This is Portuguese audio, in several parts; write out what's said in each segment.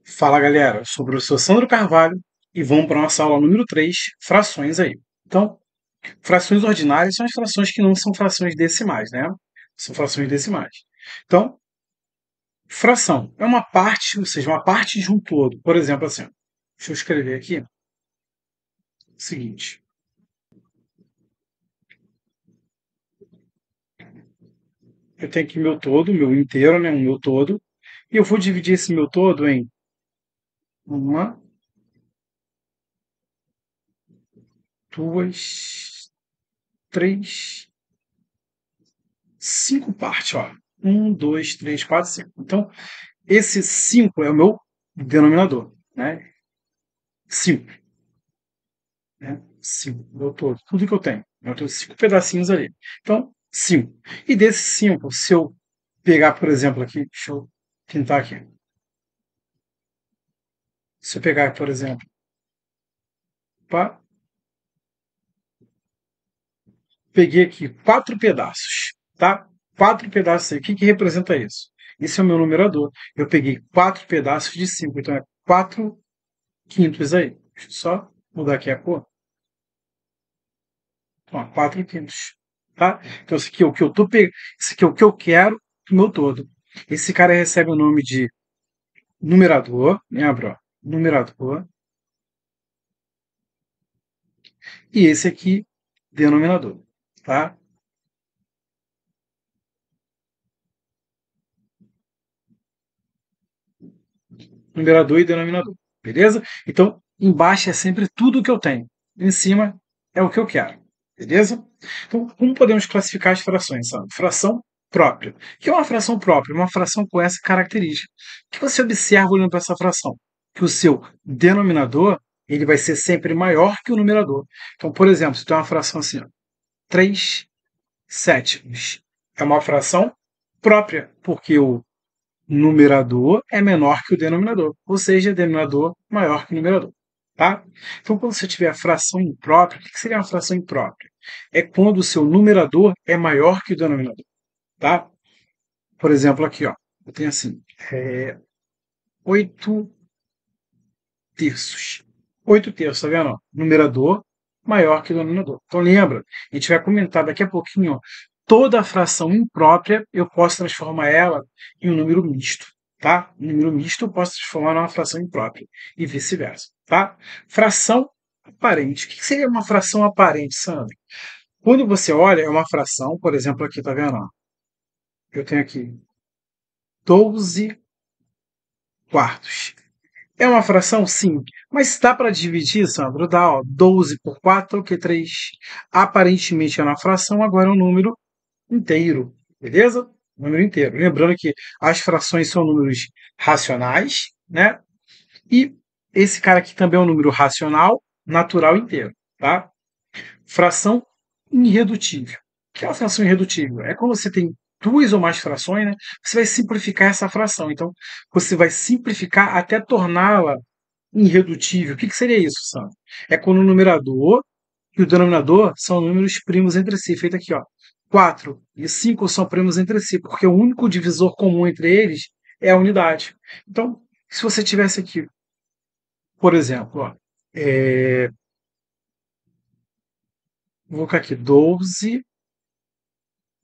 Fala galera, sou o professor Sandro Carvalho e vamos para a nossa aula número 3, frações aí. Então, frações ordinárias são as frações que não são frações decimais, né? São frações decimais. Então, fração é uma parte, ou seja, uma parte de um todo. Por exemplo, assim, deixa eu escrever aqui o seguinte. Eu tenho aqui meu todo, meu inteiro, né? Um meu todo. E eu vou dividir esse meu todo em uma, duas, três, cinco partes, ó. Um, dois, três, quatro, cinco. Então, esse 5 é o meu denominador, né? 5, né? 5, meu todo, tudo que eu tenho. Eu tenho 5 pedacinhos ali. Então, 5. E desses 5, se eu pegar, por exemplo, aqui, deixa eu pintar aqui. Se eu pegar, por exemplo, pá, peguei aqui 4 pedaços, tá? 4 pedaços aí. O que, que representa isso? Esse é o meu numerador. Eu peguei 4 pedaços de 5, então é 4 quintos aí. Deixa eu só mudar aqui a cor. Ó, 4 quintos. Tá? Então, isso aqui é o que eu tô pegando. Isso aqui é o que eu quero do meu todo. Esse cara recebe o nome de numerador. Lembra? Ó, numerador. E esse aqui, denominador. Tá? Numerador e denominador. Beleza? Então, embaixo é sempre tudo o que eu tenho. Em cima é o que eu quero. Beleza? Então, como podemos classificar as frações, sabe? Fração própria. O que é uma fração própria? Uma fração com essa característica. O que você observa olhando para essa fração? Que o seu denominador ele vai ser sempre maior que o numerador. Então, por exemplo, se tem uma fração assim, ó, 3 sétimos. É uma fração própria, porque o numerador é menor que o denominador, ou seja, denominador maior que o numerador. Tá? Então, quando você tiver a fração imprópria, o que seria uma fração imprópria? É quando o seu numerador é maior que o denominador. Tá? Por exemplo, aqui, ó, eu tenho assim, 8 terços. 8 terços, tá vendo? Ó? Numerador maior que o denominador. Então, lembra, a gente vai comentar daqui a pouquinho, ó, toda fração imprópria eu posso transformar ela em um número misto. Tá? Um número misto eu posso transformar numa fração imprópria e vice-versa. Tá? Fração aparente. O que seria uma fração aparente, Sandro? Quando você olha, é uma fração, por exemplo, aqui, tá vendo? Ó? Eu tenho aqui 12 quartos. É uma fração? Sim. Mas dá para dividir, Sandro? Dá, ó, 12 por 4, que 3. Aparentemente é uma fração, agora é um número inteiro. Beleza? Número inteiro. Lembrando que as frações são números racionais, né? E esse cara aqui também é um número racional, natural inteiro, tá? Fração irredutível. O que é uma fração irredutível? É quando você tem duas ou mais frações, né? Você vai simplificar essa fração. Então, você vai simplificar até torná-la irredutível. O que seria isso, Sandro? É quando o numerador e o denominador são números primos entre si. Feito aqui, ó. 4 e 5 são primos entre si, porque o único divisor comum entre eles é a unidade. Então, se você tivesse aqui, por exemplo, ó, vou colocar aqui 12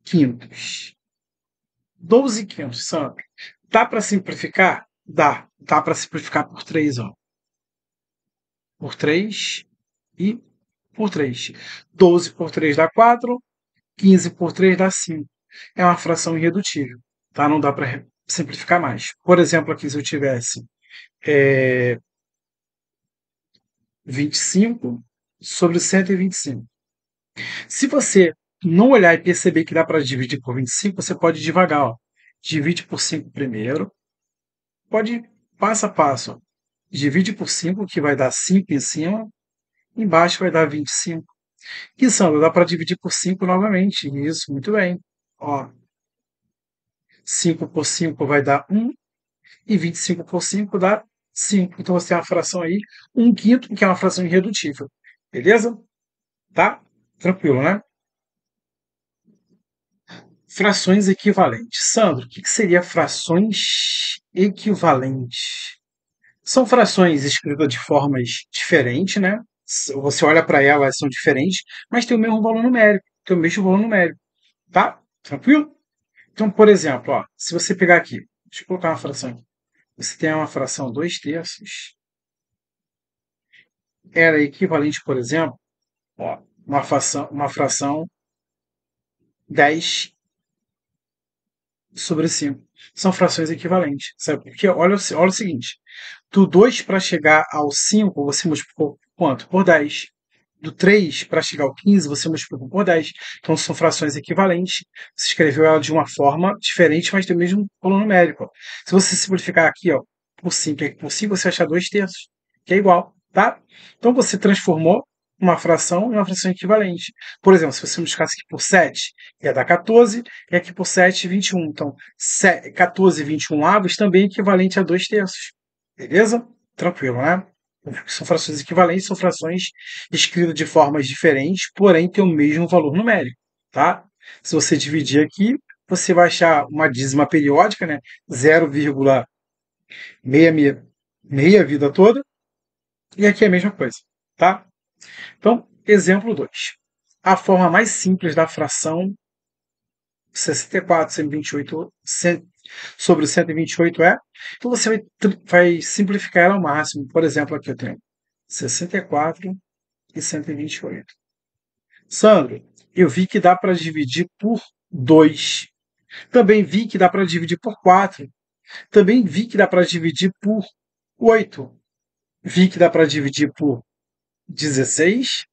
quintos. 12 quintos, Sandro. Dá para simplificar? Dá. Dá para simplificar por 3, ó. Por 3 e por 3. 12 por 3 dá 4. 15 por 3 dá 5. É uma fração irredutível. Tá? Não dá para simplificar mais. Por exemplo, aqui se eu tivesse 25 sobre 125. Se você não olhar e perceber que dá para dividir por 25, você pode ir devagar. Ó. Divide por 5 primeiro. Pode ir passo a passo. Ó. Divide por 5, que vai dar 5 em cima. Embaixo vai dar 25. E, Sandro, dá para dividir por 5 novamente. Isso, muito bem. Ó, 5 por 5 vai dar 1. E 25 por 5 dá 5. Então você tem uma fração aí, 1/5, que é uma fração irredutível. Beleza? Tá? Tranquilo, né? Frações equivalentes. Sandro, o que seria frações equivalentes? São frações escritas de formas diferentes, né? Você olha para elas, elas são diferentes, mas tem o mesmo valor numérico. Tem o mesmo valor numérico, tá? Tranquilo? Então, por exemplo, ó, se você pegar aqui, deixa eu colocar uma fração aqui. Você tem uma fração 2/3. Era equivalente, por exemplo, ó, uma fração 10/5. São frações equivalentes. Sabe por quê? Olha o seguinte. Do 2 para chegar ao 5, você multiplicou quanto? Por 10. Do 3 para chegar ao 15, você multiplicou por 10. Então são frações equivalentes. Você escreveu ela de uma forma diferente, mas tem o mesmo valor numérico. Se você simplificar aqui, ó, por 5 e aqui por 5, você vai achar 2/3, que é igual, tá? Então você transformou uma fração em uma fração equivalente. Por exemplo, se você multiplicasse aqui por 7, ia dar 14, e aqui por 7, 21. Então, 14 e 21 avos também é equivalente a 2/3. Beleza? Tranquilo, né? São frações equivalentes, são frações escritas de formas diferentes, porém têm o mesmo valor numérico, tá? Se você dividir aqui, você vai achar uma dízima periódica, né? 0,66 a vida toda, e aqui é a mesma coisa, tá? Então, exemplo 2. A forma mais simples da fração 64 sobre o 128 é. Então você vai simplificar ela ao máximo. Por exemplo, aqui eu tenho 64 e 128. Sandro, eu vi que dá para dividir por 2. Também vi que dá para dividir por 4. Também vi que dá para dividir por 8. Vi que dá para dividir por 16,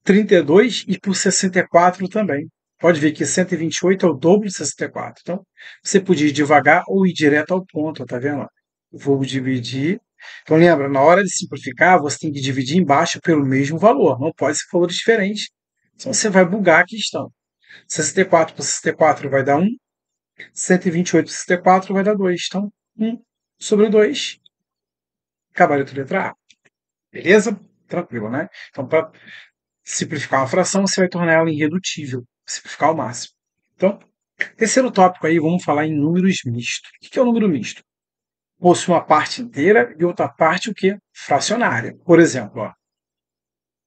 32 e por 64 também. Pode ver que 128 é o dobro de 64. Então, você podia ir devagar ou ir direto ao ponto, tá vendo? Vou dividir. Então, lembra, na hora de simplificar, você tem que dividir embaixo pelo mesmo valor. Não pode ser valores diferentes. Senão você vai bugar a questão. 64 por 64 vai dar 1. 128 por 64 vai dar 2. Então, 1 sobre 2. Gabarito letra A. Beleza? Tranquilo, né? Então, para simplificar uma fração, você vai tornar ela irredutível. Simplificar ao máximo. Então, terceiro tópico aí, vamos falar em números mistos. O que é o número misto? Possui uma parte inteira e outra parte o quê? Fracionária. Por exemplo, ó,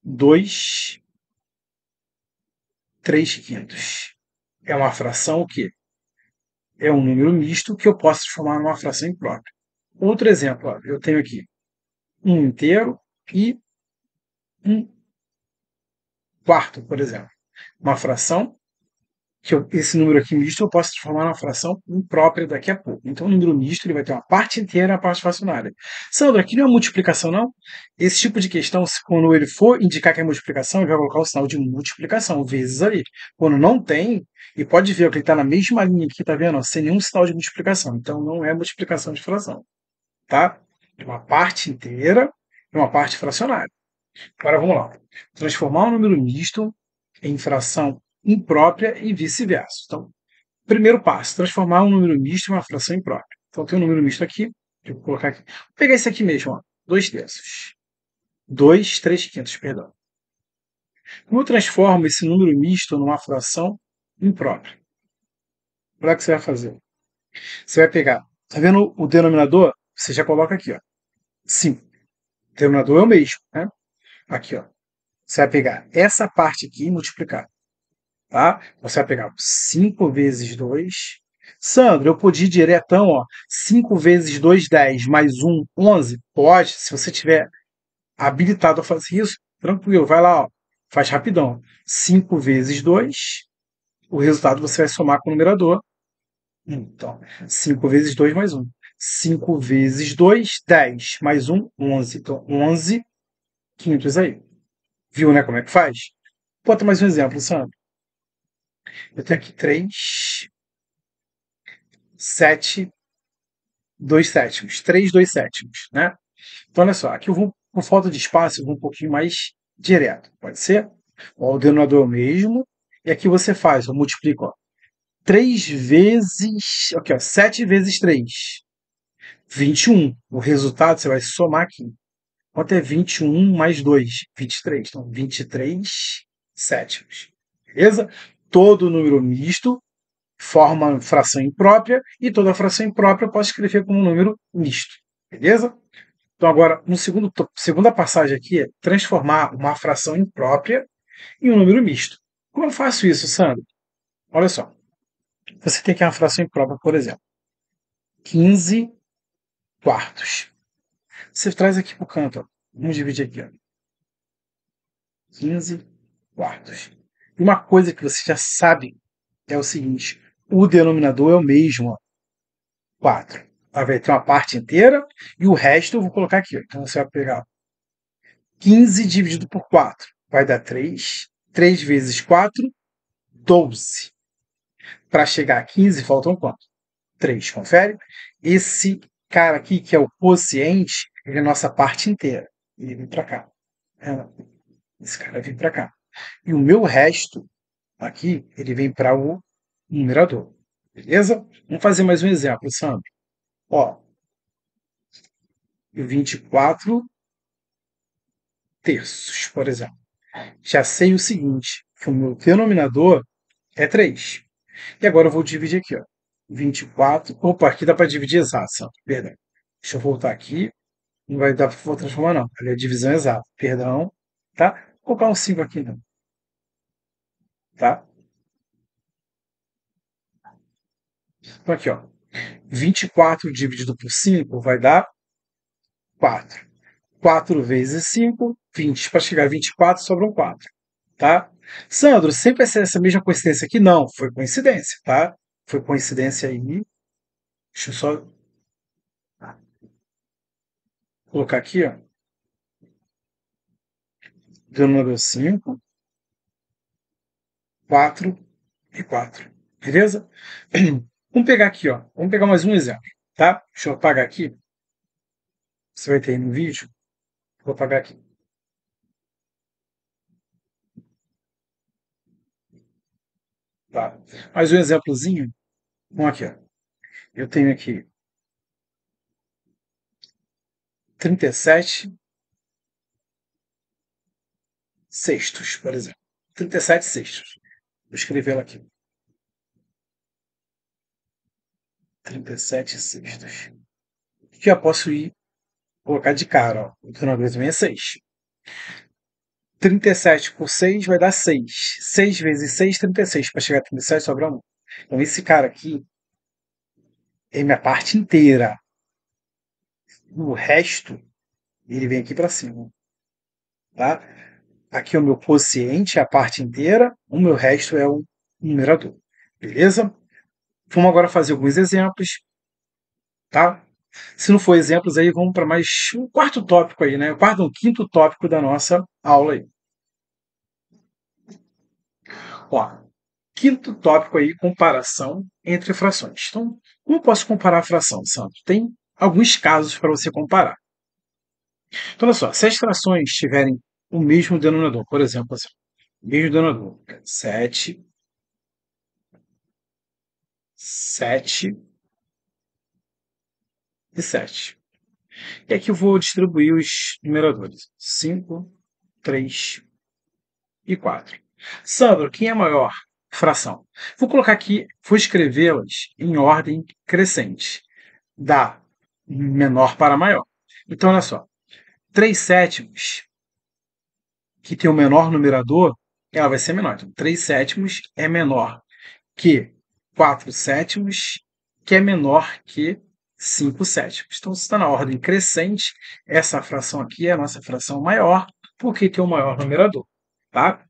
2 3/5. É uma fração o quê? É um número misto que eu posso transformar numa fração imprópria. Outro exemplo, ó, eu tenho aqui 1 inteiro e 1 quarto, por exemplo. Uma fração esse número aqui misto eu posso transformar numa fração imprópria daqui a pouco. Então, o número misto ele vai ter uma parte inteira e uma parte fracionária. Sandro, aqui não é multiplicação, não? Esse tipo de questão, quando ele for indicar que é multiplicação, ele vai colocar o sinal de multiplicação, vezes ali. Quando não tem, e pode ver que ele está na mesma linha aqui, tá vendo? Sem nenhum sinal de multiplicação. Então, não é multiplicação de fração. Tá? Uma parte inteira e uma parte fracionária. Agora, vamos lá. Transformar um número misto em fração imprópria e vice-versa. Então, primeiro passo, transformar um número misto em uma fração imprópria. Então, tem um número misto aqui, vou colocar aqui. Vou pegar esse aqui mesmo, ó, 2/3. 2 3/5, perdão. Como eu transformo esse número misto numa fração imprópria? Olha o que você vai fazer. Você vai pegar, tá vendo o denominador? Você já coloca aqui, ó, 5. O denominador é o mesmo, né? Aqui, ó. Você vai pegar essa parte aqui e multiplicar. Tá? Você vai pegar 5 vezes 2. Sandro, eu podia ir diretão, ó. 5 vezes 2, 10, mais 1, 11? Pode, se você tiver habilitado a fazer isso, tranquilo, vai lá, ó. Faz rapidão. 5 vezes 2, o resultado você vai somar com o numerador. Então, 5 vezes 2 mais 1. 5 vezes 2, 10, mais 1, 11. Então, 11 quintos aí. Viu, né, como é que faz? Bota mais um exemplo, Sandro. Eu tenho aqui 3, 7, 2/7. 3 2/7, né? Então, olha só, aqui eu vou, por falta de espaço, eu vou um pouquinho mais direto. Pode ser? Ó, o denominador é o mesmo. E aqui você faz, eu multiplico, ó, 3 vezes. Aqui, ó, 7 vezes 3. 21. O resultado você vai somar aqui. Quanto é 21 mais 2? 23. Então, 23/7. Beleza? Todo número misto forma fração imprópria e toda fração imprópria eu posso escrever como um número misto. Beleza? Então, agora, no segunda passagem aqui é transformar uma fração imprópria em um número misto. Como eu faço isso, Sandro? Olha só. Você tem aqui uma fração imprópria, por exemplo. 15 quartos. Você traz aqui para o canto. Ó. Vamos dividir aqui. Ó. 15 quartos. E uma coisa que você já sabe é o seguinte. O denominador é o mesmo. Ó. 4. Vai ter uma parte inteira e o resto eu vou colocar aqui. Ó. Então você vai pegar 15 dividido por 4. Vai dar 3. 3 vezes 4, 12. Para chegar a 15, faltam quanto? 3. Confere? Esse cara aqui, que é o quociente, ele é a nossa parte inteira. Ele vem para cá. Esse cara vem para cá. E o meu resto, aqui, ele vem para o numerador. Beleza? Vamos fazer mais um exemplo, Sandro. Ó, 24 terços, por exemplo. Já sei o seguinte, que o meu denominador é 3. E agora eu vou dividir aqui, ó. 24. Opa, aqui dá para dividir exato, Sandro. Perdão. Deixa eu voltar aqui. Não vai dar para transformar, não. Ali é a divisão exata. Perdão. Tá? Vou colocar um 5 aqui, não. Tá? Então aqui, ó. 24 dividido por 5 vai dar 4. 4 vezes 5, 20. Para chegar a 24, sobram 4. Tá? Sandro, sempre essa mesma coincidência aqui? Não, foi coincidência, tá? Foi coincidência aí. Deixa eu só colocar aqui, ó. Deu número 5, 4 e 4. Beleza? Vamos pegar aqui, ó. Vamos pegar mais um exemplo, tá? Deixa eu apagar aqui. Você vai ter aí no vídeo. Vou apagar aqui. Tá? Mais um exemplozinho. Vamos aqui, ó. Eu tenho aqui 37 sextos, por exemplo. 37 sextos. Vou escrevê-la aqui. 37 sextos. Já posso ir colocar de cara, ó. O denominador também é 6. 37 por 6 vai dar 6. 6 vezes 6, 36. Para chegar a 37, sobra 1. Então, esse cara aqui é minha parte inteira. O resto, ele vem aqui para cima. Tá? Aqui é o meu quociente, a parte inteira. O meu resto é o numerador. Beleza? Vamos agora fazer alguns exemplos. Tá? Se não for exemplos, aí vamos para mais um quarto tópico aí, né? Um quinto tópico da nossa aula aí. Ó, quinto tópico aí, comparação entre frações. Então, como eu posso comparar a fração, Sandro? Tem alguns casos para você comparar. Então, olha só, se as frações tiverem o mesmo denominador, por exemplo, assim, mesmo denominador, 7, 7 e 7. E aqui eu vou distribuir os numeradores. 5, 3 e 4. Sandro, quem é a maior fração? Vou colocar aqui, vou escrevê-las em ordem crescente, da menor para maior. Então, olha só, 3 sétimos, que tem o menor numerador, ela vai ser menor. Então, 3 sétimos é menor que 4 sétimos, que é menor que 5 sétimos. Então, se está na ordem crescente, essa fração aqui é a nossa fração maior, porque tem o maior numerador. Tá?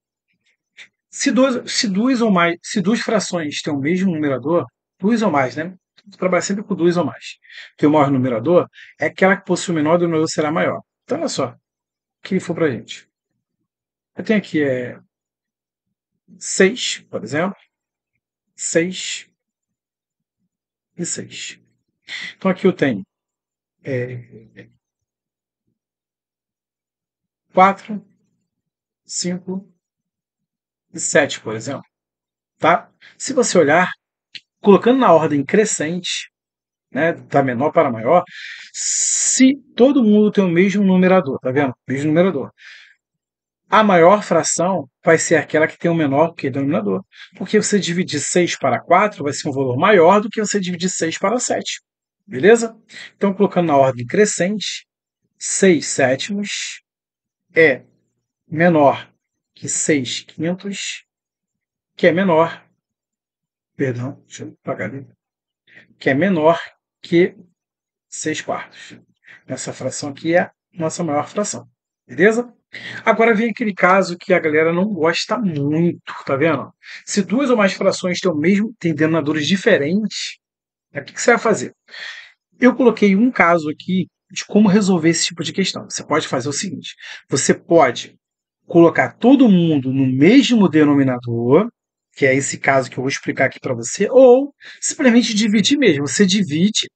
Se duas frações têm o mesmo numerador, duas ou mais, né? Trabalha sempre com duas ou mais. Tem o maior numerador, é aquela que possui o menor, o denominador será maior. Então, olha só, o que for para a gente. Eu tenho aqui 6, por exemplo. 6 e 6. Então, aqui eu tenho 4, 5 e 7, por exemplo. Tá? Se você olhar, colocando na ordem crescente, né, da menor para maior, se todo mundo tem o mesmo numerador, tá vendo? Mesmo numerador. A maior fração vai ser aquela que tem o menor que denominador. Porque você dividir 6 para 4 vai ser um valor maior do que você dividir 6 para 7. Beleza? Então, colocando na ordem crescente, 6 sétimos é menor que 6 quintos, que é menor, perdão, deixa eu apagar ali, que é menor que 6 quartos. Essa fração aqui é a nossa maior fração, beleza? Agora vem aquele caso que a galera não gosta muito, tá vendo? Se duas ou mais frações têm denominadores diferentes, o que você vai fazer? Eu coloquei um caso aqui de como resolver esse tipo de questão. Você pode fazer o seguinte: você pode colocar todo mundo no mesmo denominador, que é esse caso que eu vou explicar aqui para você, ou simplesmente dividir mesmo. Você divide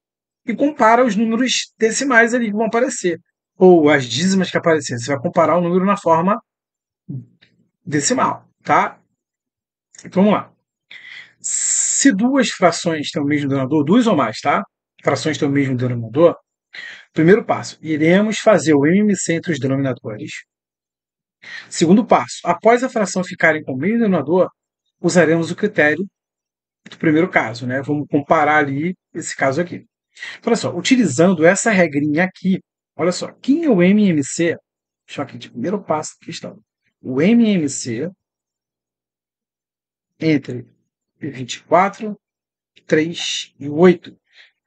e compara os números decimais ali que vão aparecer, ou as dízimas que aparecerem. Você vai comparar o número na forma decimal, tá? Então vamos lá. Se duas frações têm o mesmo denominador, duas ou mais, tá? Frações têm o mesmo denominador, primeiro passo, iremos fazer o MMC entre os denominadores. Segundo passo, após a fração ficarem com o mesmo denominador, usaremos o critério do primeiro caso, né? Vamos comparar ali esse caso aqui. Olha só, utilizando essa regrinha aqui, olha só, quem é o MMC? Deixa eu aqui de primeiro passo da questão. O MMC entre 24, 3 e 8.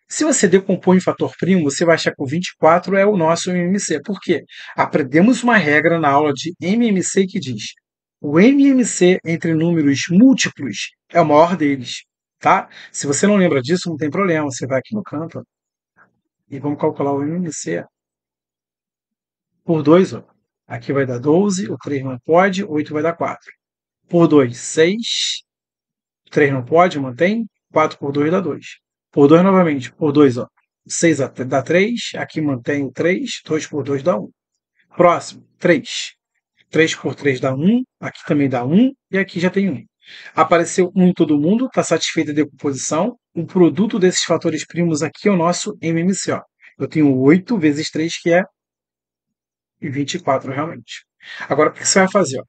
Se você decompõe em fator primo, você vai achar que o 24 é o nosso MMC. Por quê? Aprendemos uma regra na aula de MMC que diz: o MMC entre números múltiplos é o maior deles. Tá? Se você não lembra disso, não tem problema. Você vai aqui no canto e vamos calcular o MMC por 2. Ó. Aqui vai dar 12, o 3 não pode, 8 vai dar 4. Por 2, 6. 3 não pode, mantém. 4 por 2 dá 2. Por 2 novamente. Por 2, ó. 6 dá 3. Aqui mantém o 3. 2 por 2 dá 1. Próximo, 3. 3 por 3 dá 1. Aqui também dá 1. E aqui já tem 1. Apareceu 1 em todo mundo. Está satisfeita a decomposição. O produto desses fatores primos aqui é o nosso MMC. Ó. Eu tenho 8 vezes 3, que é 24 realmente. Agora, o que você vai fazer? Ó?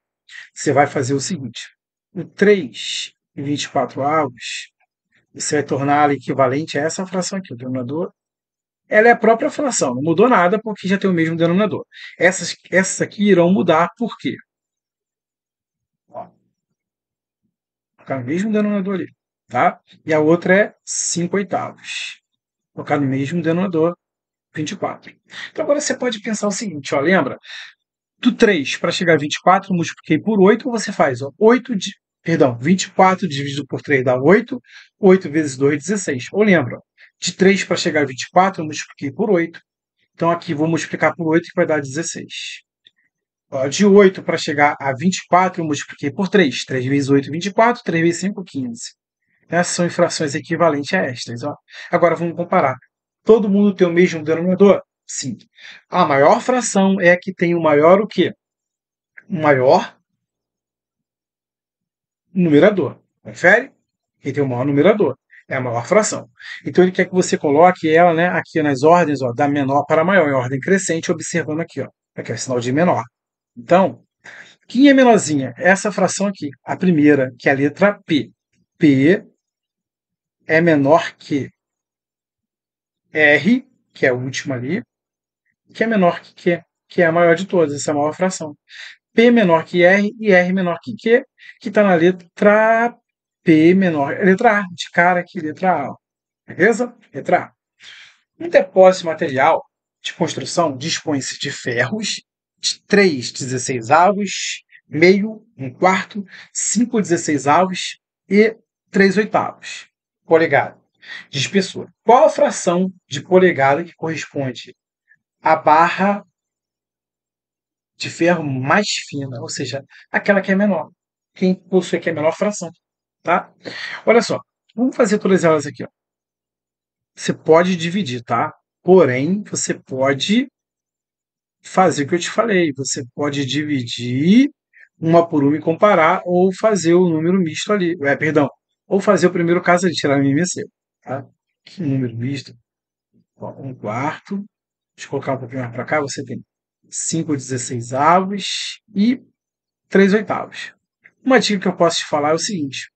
Você vai fazer o seguinte. O 3 e 24 avos, você vai torná-la equivalente a essa fração aqui, o denominador. Ela é a própria fração, não mudou nada porque já tem o mesmo denominador. Essas aqui irão mudar por quê? Ó, colocar no mesmo denominador ali, tá? E a outra é 5 oitavos. Colocar no mesmo denominador, 24. Então agora você pode pensar o seguinte, ó, lembra? Do 3 para chegar a 24, multipliquei por 8, você faz, ó, 24 dividido por 3 dá 8, 8 vezes 2, 16. Ou lembra, de 3 para chegar a 24, eu multipliquei por 8. Então aqui vou multiplicar por 8, que vai dar 16. Ó, de 8 para chegar a 24, eu multipliquei por 3. 3 vezes 8, 24. 3 vezes 5, 15. Essas são frações equivalentes a estas. Ó. Agora vamos comparar. Todo mundo tem o mesmo denominador? Sim. A maior fração é a que tem o maior o quê? O maior numerador. Confere? Quem tem o maior numerador é a maior fração. Então ele quer que você coloque ela, né, aqui nas ordens, ó, da menor para maior, em ordem crescente, observando aqui, ó. Aqui é o sinal de menor. Então, quem é menorzinha? Essa fração aqui, a primeira, que é a letra P. P é menor que R, que é a última ali, que é menor que Q, que é a maior de todas, essa é a maior fração. P menor que R e R menor que Q, que está na letra P menor. Letra A, de cara aqui, letra A. Beleza? Letra A. Um depósito material de construção dispõe-se de ferros de 3/16 avos, meio, 1/4, 5/16 avos e 3/8 polegada de espessura. Qual a fração de polegada que corresponde à barra de ferro mais fina, ou seja, aquela que é menor? Quem possui aqui a menor fração, tá? Olha só, vamos fazer todas elas aqui, ó. Você pode dividir, tá? Porém, você pode fazer o que eu te falei. Você pode dividir uma por uma e comparar, ou fazer o número misto ali. Perdão. Ou fazer o primeiro caso ali, tirar o MMC. Tá? Que número misto? Ó, 1/4. Deixa eu colocar um pouquinho mais para cá. Você tem 5/16 avos e 3/8. Uma dica que eu posso te falar é o seguinte.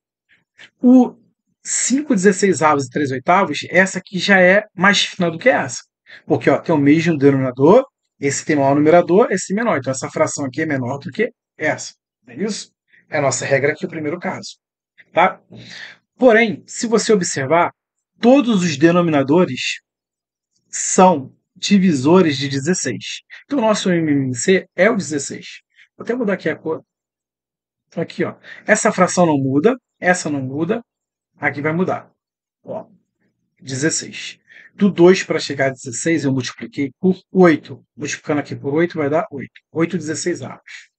O 5/16 avos e 3/8, essa aqui já é mais fina do que essa. Porque ó, tem o mesmo denominador, Esse tem maior numerador, esse menor. Então, essa fração aqui é menor do que essa. Não é isso? É a nossa regra aqui, o primeiro caso. Tá? Porém, se você observar, todos os denominadores são divisores de 16. Então, o nosso MMC é o 16. Vou até mudar aqui a cor. Então, aqui, ó. Essa fração não muda, essa não muda, aqui vai mudar. Ó, 16. Do 2 para chegar a 16, eu multipliquei por 8. Multiplicando aqui por 8 vai dar 8. 8 16avos.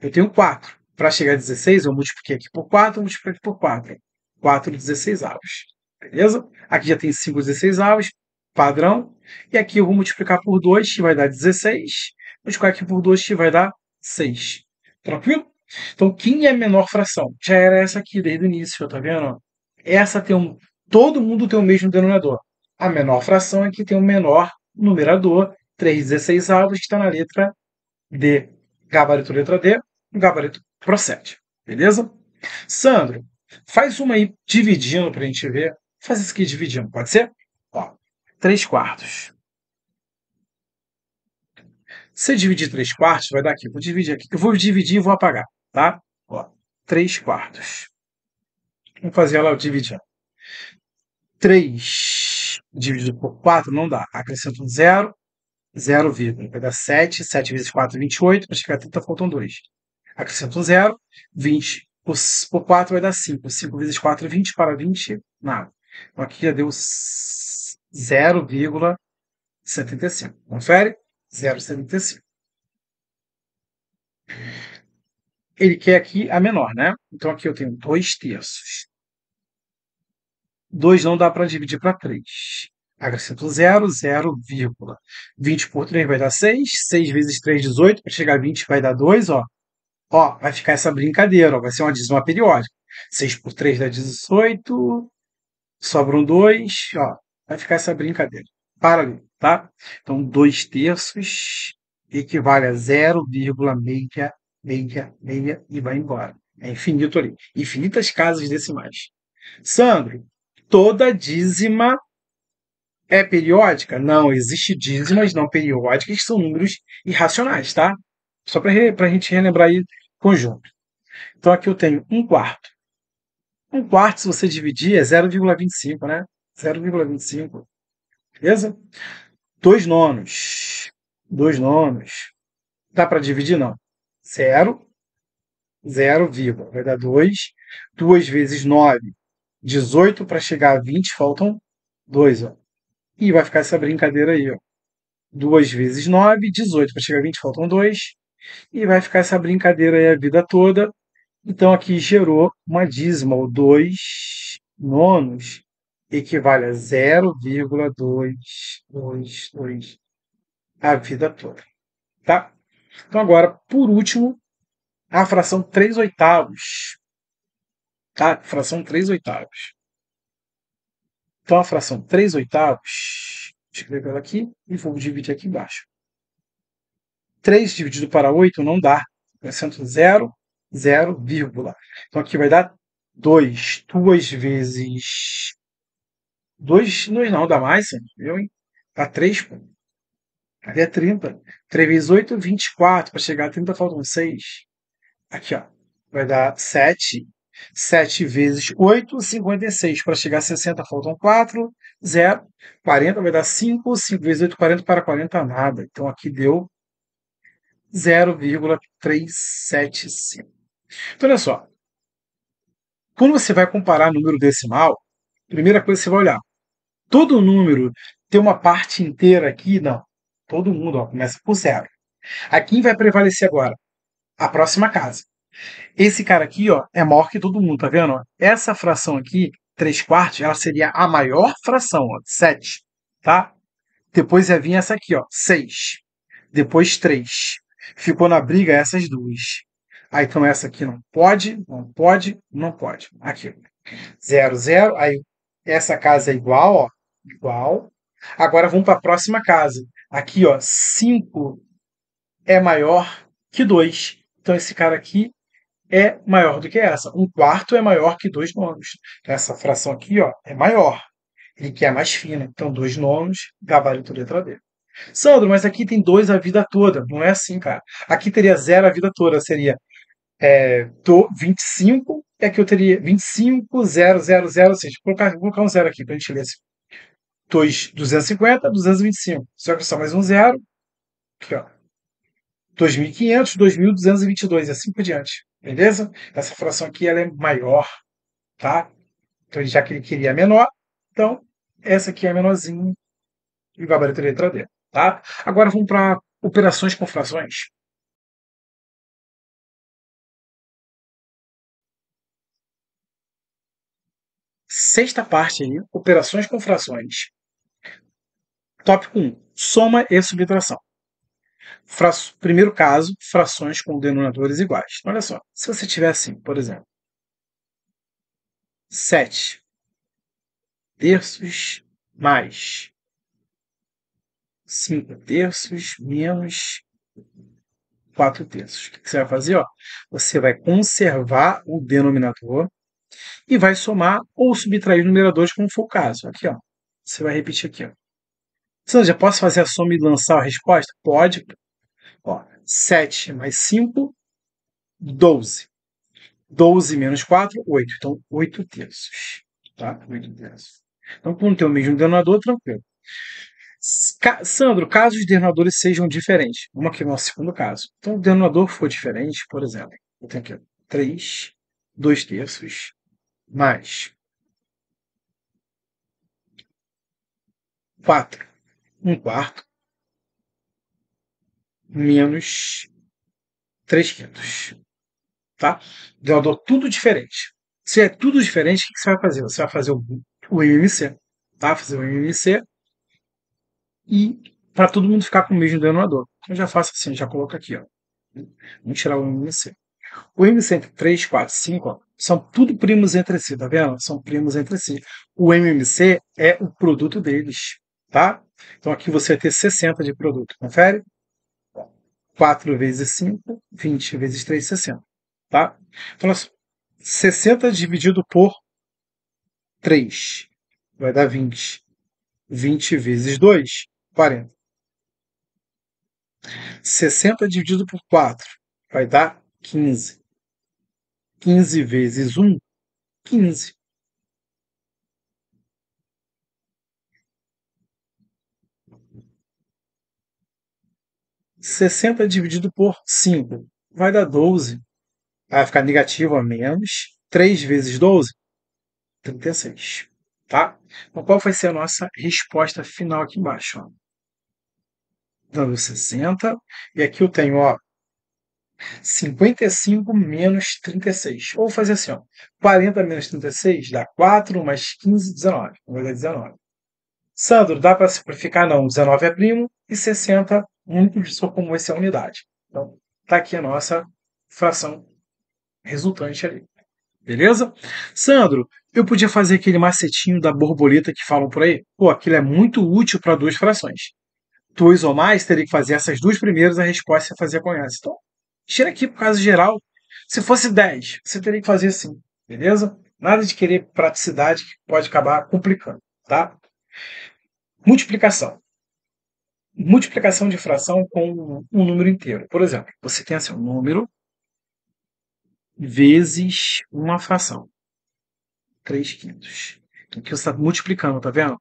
Eu tenho 4. Para chegar a 16, eu multipliquei aqui por 4, multipliquei aqui por 4. 4 16avos. Beleza? Aqui já tem 5 16avos, padrão. E aqui eu vou multiplicar por 2, que vai dar 16. Multiplicar aqui por 2, que vai dar 6. Tranquilo? Então, quem é a menor fração? Já era essa aqui desde o início, tá vendo? Essa tem todo mundo tem o mesmo denominador. A menor fração é que tem o menor numerador, 3 16avos, que está na letra D. Gabarito letra D, gabarito procede. Beleza? Sandro, faz uma aí dividindo para a gente ver. Faz isso aqui dividindo, pode ser? Ó, 3 quartos. Se dividir 3 quartos, vai dar aqui. Vou dividir aqui. Eu vou dividir e vou apagar, tá? Ó, 3 quartos. Vamos fazer ela dividindo. 3 dividido por 4 não dá. Acrescento 0, 0, vai dar 7. 7 vezes 4, 28. Para chegar a 30, faltam 2. Acrescento um 0. 20 por 4 vai dar 5. 5 vezes 4, 20. Para 20, nada. Então aqui já deu 0,75. Confere? 0,75. Ele quer aqui a menor, né? Então aqui eu tenho 2 terços. 2 não dá para dividir para 3. Acrescento 0, 0, 20 por 3 vai dar 6. 6 vezes 3, 18. Para chegar a 20 vai dar 2, ó. Ó, vai ficar essa brincadeira, ó. Vai ser uma dízima periódica. 6 por 3 dá 18. Sobram 2, ó. Vai ficar essa brincadeira. Para ali, tá? Então, 2 terços equivale a 0,666 e vai embora. É infinito ali. Infinitas casas decimais. Sandro, toda dízima é periódica? Não, existe dízimas não periódicas que são números irracionais, tá? Só para a gente relembrar aí conjunto. Então aqui eu tenho 1 quarto. 1 quarto, se você dividir, é 0,25, né? 0,25. Beleza? 2 nonos. 2 nonos. Dá para dividir? Não. 0, 0, vai dar 2. 2 vezes 9, 18. Para chegar a 20, faltam 2, ó. E vai ficar essa brincadeira aí, ó. 2 vezes 9, 18. Para chegar a 20, faltam 2. E vai ficar essa brincadeira aí a vida toda. Então, aqui gerou uma dízima, ou 2 nonos, equivale a 0,222 a vida toda. Tá? Então, agora, por último, a fração 3 oitavos. Tá? Fração 3 oitavos. Então, a fração 3 oitavos, vou escrever ela aqui e vou dividir aqui embaixo. 3 dividido para 8 não dá. Acrescento 0, 0, Então, aqui vai dar 2. 2 vezes 2 não dá mais, viu, hein? Dá 3, pô. Cadê 30? 3 vezes 8, 24. Para chegar a 30, faltam 6. Aqui, ó. Vai dar 7. 7 vezes 8, 56. Para chegar a 60, faltam 4. 0. 40 vai dar 5. 5 vezes 8, 40. Para 40, nada. Então, aqui deu 0,375. Então, olha só. Quando você vai comparar número decimal, a primeira coisa que você vai olhar. Todo número tem uma parte inteira aqui? Não. Todo mundo, ó, começa por 0. Aqui vai prevalecer agora a próxima casa. Esse cara aqui, ó, é maior que todo mundo, tá vendo? Essa fração aqui, 3 quartos, ela seria a maior fração, ó, 7, tá? Depois ia vir essa aqui, ó, 6. Depois 3. Ficou na briga essas duas. Aí, então, essa aqui não pode, não pode, não pode. Aqui, 0, 0. Aí, essa casa é igual, ó, igual. Agora, vamos para a próxima casa. Aqui, ó, 5 é maior que 2. Então, esse cara aqui é maior do que essa. 1 quarto é maior que 2 nonos. Então, essa fração aqui, ó, é maior. Ele quer mais fina. Então, 2 nonos, gabarito letra D. Sandro, mas aqui tem 2 a vida toda. Não é assim, cara. Aqui teria 0 a vida toda. Seria 25, e aqui eu teria 25, 0, 0, 0, ou seja, vou colocar um 0 aqui para a gente ler assim. 250, 225. Só que só mais um 0. Aqui, ó. 2.500, 2.222 e assim por diante. Beleza? Essa fração aqui ela é maior, tá? Então, já que ele queria menor, então essa aqui é menorzinho e o gabarito letra D, tá? Agora vamos para operações com frações. Sexta parte aí, operações com frações. Tópico 1, soma e subtração. Primeiro caso, frações com denominadores iguais. Olha só, se você tiver assim, por exemplo, 7 terços mais 5 terços menos 4 terços. O que você vai fazer? Ó? Você vai conservar o denominador e vai somar ou subtrair os numeradores, como for o caso. Aqui, ó. Você vai repetir aqui. Ó. Você já posso fazer a soma e lançar a resposta? Pode. Ó, 7 mais 5, 12. 12 menos 4, 8. Então, 8 terços. Tá? 8 terços. Então, quando tem o mesmo denominador, tranquilo. Sandro, caso os denominadores sejam diferentes. Vamos aqui no nosso segundo caso. Então, o denominador for diferente, por exemplo, eu tenho aqui 3, 2 terços, mais 4, 1 quarto, menos 3 quintos. Tá? Denominador tudo diferente. Se é tudo diferente, o que você vai fazer? Você vai fazer o MMC. Tá? Fazer o MMC e para todo mundo ficar com o mesmo denominador. Eu já faço assim, já coloco aqui. Ó. Vamos tirar o MMC. O MMC entre 3, 4, 5 ó, são tudo primos entre si, tá vendo? São primos entre si. O MMC é o produto deles, tá? Então aqui você vai ter 60 de produto, confere? 4 vezes 5, 20 vezes 3, 60, tá? Então, 60 dividido por 3 vai dar 20. 20 vezes 2, 40. 60 dividido por 4 vai dar 15. 15 vezes 1, 15. 60 dividido por 5 vai dar 12. Vai ficar negativo a menos. 3 vezes 12, 36. Tá? Então, qual vai ser a nossa resposta final aqui embaixo? Ó? Dando 60. E aqui eu tenho, ó, 55 menos 36. Ou fazer assim, ó, 40 menos 36 dá 4, mais 15, 19. Vai dar 19. Sandro, dá para simplificar? Não. 19 é primo e 60 multiplicou como essa unidade. Então, está aqui a nossa fração resultante ali. Beleza? Sandro, eu podia fazer aquele macetinho da borboleta que falam por aí? Pô, aquilo é muito útil para 2 frações. 2 ou mais, teria que fazer essas 2 primeiras, a resposta você fazia com essa. Então, tira aqui por caso geral. Se fosse 10, você teria que fazer assim. Beleza? Nada de querer praticidade que pode acabar complicando. Tá? Multiplicação. Multiplicação de fração com um número inteiro. Por exemplo, você tem assim, um número vezes uma fração. 3 quintos. Aqui você está multiplicando, tá vendo?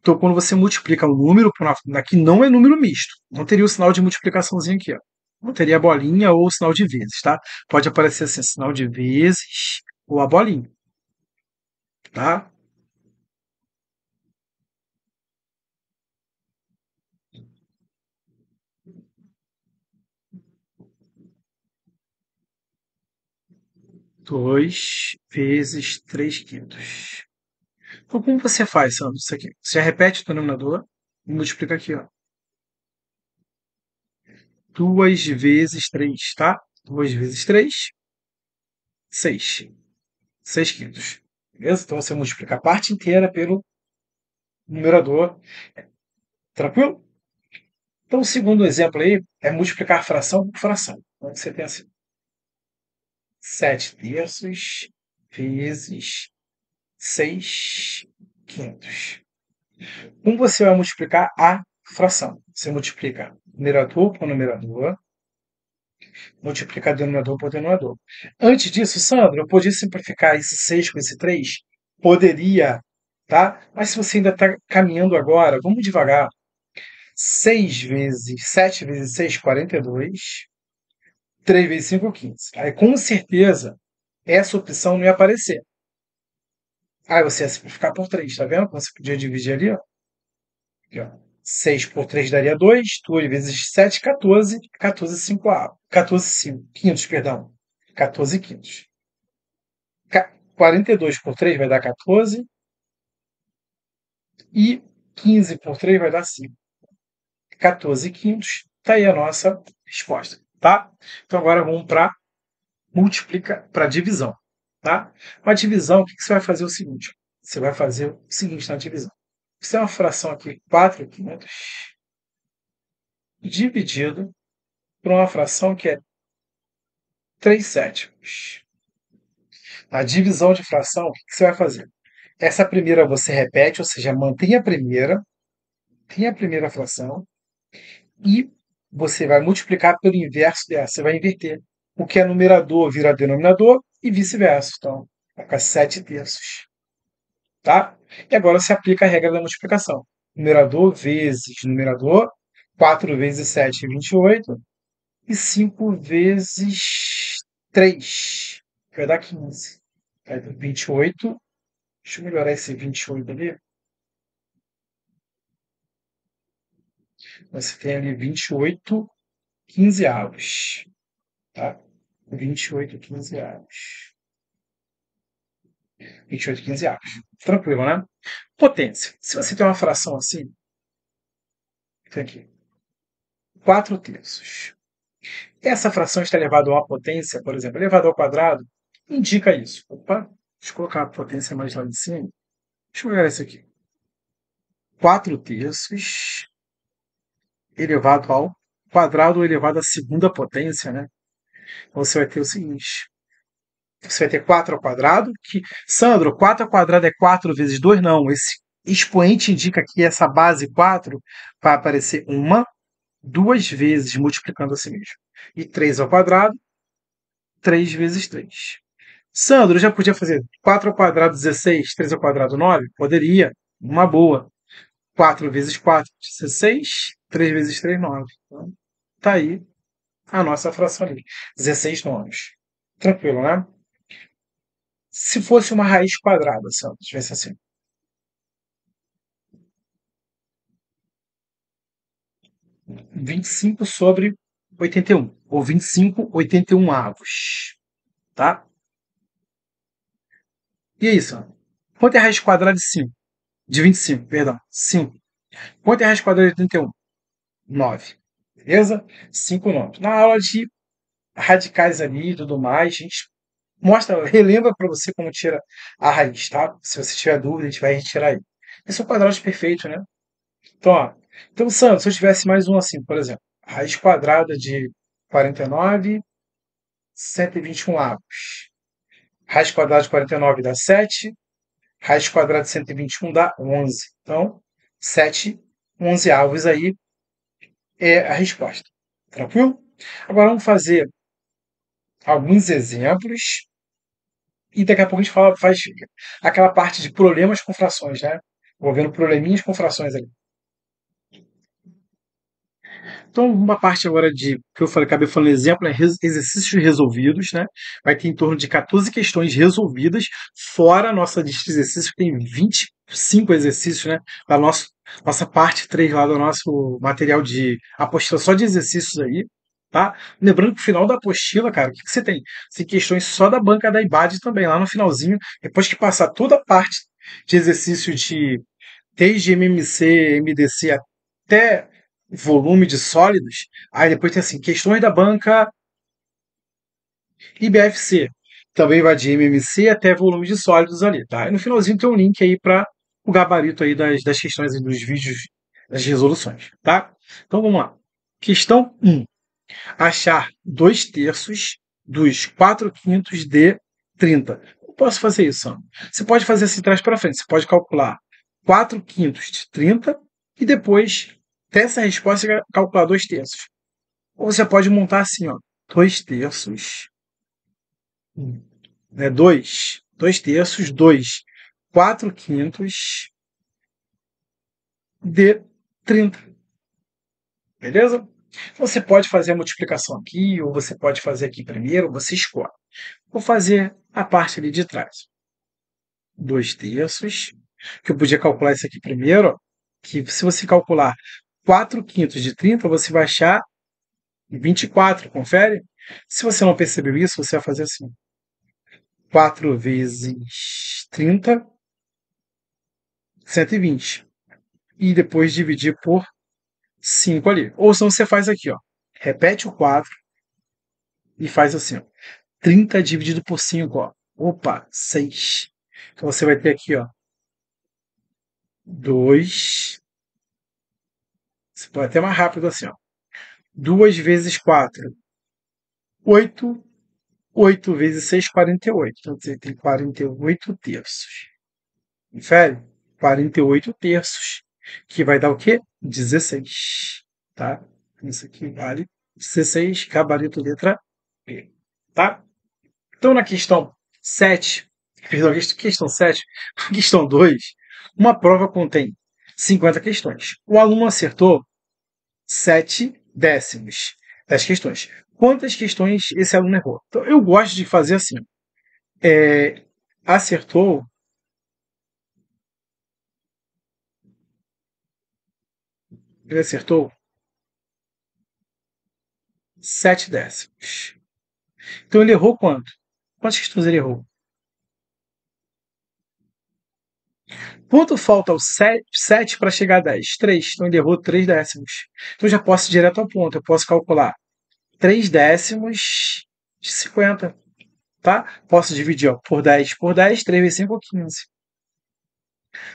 Então, quando você multiplica um número por uma, aqui não é número misto. Não teria o sinal de multiplicaçãozinho aqui, ó. Não teria a bolinha ou o sinal de vezes, tá? Pode aparecer assim, sinal de vezes ou a bolinha, tá? Dois vezes 3 quintos. Então, como você faz, Sandro, isso aqui? Você já repete o denominador e multiplica aqui, ó. 2 vezes 3, tá? 2 vezes 3, 6. 6 quintos. Beleza? Então você multiplica a parte inteira pelo numerador. Tranquilo? Então, o segundo exemplo aí é multiplicar fração por fração. Então, você tem assim: 7 terços vezes 6 quintos. Como você vai multiplicar a fração. Você multiplica numerador por numerador, multiplicar denominador por denominador. Antes disso, Sandra, eu podia simplificar esse 6 com esse 3? Poderia, tá? Mas se você ainda está caminhando agora, vamos devagar. 7 vezes 6, 42. 3 vezes 5, 15. Aí, com certeza, essa opção não ia aparecer. Aí você ia simplificar por 3, tá vendo? Como você podia dividir ali, ó. Aqui, ó. 6 por 3 daria 2. 2 vezes 7, 14. 14, 5, 14, 5. Quintos, perdão. 14 quintos. 42 por 3 vai dar 14. E 15 por 3 vai dar 5. 14 quintos. Tá aí a nossa resposta, tá? Então agora vamos para divisão, tá? Uma divisão, o que você vai fazer é o seguinte. Você vai fazer o seguinte na divisão. Você é uma fração aqui, 4 quintos, dividido por uma fração que é 3 sétimos. Na divisão de fração, o que você vai fazer? Essa primeira você repete, ou seja, mantém a primeira, tem a primeira fração, e você vai multiplicar pelo inverso dessa, você vai inverter. O que é numerador vira denominador e vice-versa. Então, vai ficar 7 terços. Tá? E agora você aplica a regra da multiplicação. Numerador vezes numerador, 4 vezes 7 é 28, e 5 vezes 3 vai dar 15. Vai dar 28. Deixa eu melhorar esse 28 ali. Você tem ali 28 quinzeavos. Tá? 28 quinzeavos. 28 quinzeavos. Tranquilo, né? Potência. Se você tem uma fração assim, tem aqui 4 terços. Essa fração está elevada a uma potência, por exemplo, elevada ao quadrado, indica isso. Opa, deixa eu colocar a potência mais lá em cima. Deixa eu olhar isso aqui. 4 terços elevado ao quadrado ou elevado à segunda potência, né? Então você vai ter o seguinte. Você vai ter 4 ao quadrado, que... Sandro, 4 ao quadrado é 4 vezes 2? Não, esse expoente indica que essa base 4 vai aparecer duas vezes multiplicando a si mesmo. E 3 ao quadrado, 3 vezes 3. Sandro, eu já podia fazer 4 ao quadrado 16, 3 ao quadrado 9? Poderia, uma boa. 4 vezes 4, 16, 3 vezes 3, 9. Então, tá aí a nossa fração ali. 16 nonos. Tranquilo, né? Se fosse uma raiz quadrada, Sandro, tivesse assim. 25 sobre 81. Ou 25, 81 avos. Tá? E é isso. Quanto é a raiz quadrada de 5? De 25, perdão. 5. Quanto é a raiz quadrada de 31? 9. Beleza? 5 nomes. Na aula de radicais ali e tudo mais, a gente mostra, relembra para você como tira a raiz, tá? Se você tiver dúvida, a gente vai retirar aí. Esse é o quadrado perfeito, né? Então, ó. Então, Sandro, se eu tivesse mais um assim, por exemplo, raiz quadrada de 49, 121 avos. Raiz quadrada de 49 dá 7. Raiz quadrada de 121 dá 11. Então, 7 11avos aí é a resposta. Tranquilo? Agora vamos fazer alguns exemplos e daqui a pouco a gente faz aquela parte de problemas com frações, né? Vou vendo probleminhas com frações ali. Então, uma parte agora de que eu falei, acabei falando exemplo, é exercícios resolvidos, né? Vai ter em torno de 14 questões resolvidas, fora a nossa lista de exercícios, que tem 25 exercícios, né? Da nossa parte 3 lá do nosso material de apostila só de exercícios aí, tá? Lembrando que no final da apostila, cara, o que você tem? Você tem questões só da banca da IBAD também, lá no finalzinho, depois que passar toda a parte de exercício desde MMC, MDC até volume de sólidos, aí depois tem assim, questões da banca IBFC. Também vai de MMC até volume de sólidos ali, tá? E no finalzinho tem um link aí para o gabarito aí das questões aí dos vídeos, das resoluções, tá? Então vamos lá. Questão 1. Achar 2 terços dos 4 quintos de 30. Como posso fazer isso, Sam? Você pode fazer assim, trás para frente. Você pode calcular 4 quintos de 30 e depois Até essa resposta é calcular 2/3. Ou você pode montar assim, ó, 2/3, né, 2/3, 2, 4/5 de 30. Beleza? Você pode fazer a multiplicação aqui, ou você pode fazer aqui primeiro, você escolhe. Vou fazer a parte ali de trás. 2/3, que eu podia calcular isso aqui primeiro, ó, que se você calcular 4/5 de 30, você vai achar 24, confere? Se você não percebeu isso, você vai fazer assim. 4 vezes 30, 120. E depois dividir por 5 ali. Ou senão você faz aqui, ó. Repete o 4 e faz assim, ó. 30 dividido por 5, ó. Opa, 6. Então você vai ter aqui, ó, 2. Você pode até mais rápido assim, ó. 2 vezes 4, 8. 8 vezes 6, 48. Então você tem 48/3. Confere? 48/3. Que vai dar o quê? 16. Tá? Isso aqui vale 16, gabarito letra B. Tá? Então na questão 7, perdão, questão 7, questão 2, uma prova contém 50 questões. O aluno acertou 7/10 das questões. Quantas questões esse aluno errou? Então, eu gosto de fazer assim. Acertou. Ele acertou 7/10. Então ele errou quanto? Quantas questões ele errou? Quanto falta ao 7 para chegar a 10? 3. Então ele errou 3/10. Então eu já posso ir direto ao ponto. Eu posso calcular 3/10 de 50. Tá? Posso dividir, ó, por 10 por 10, 3 vezes 5, 15.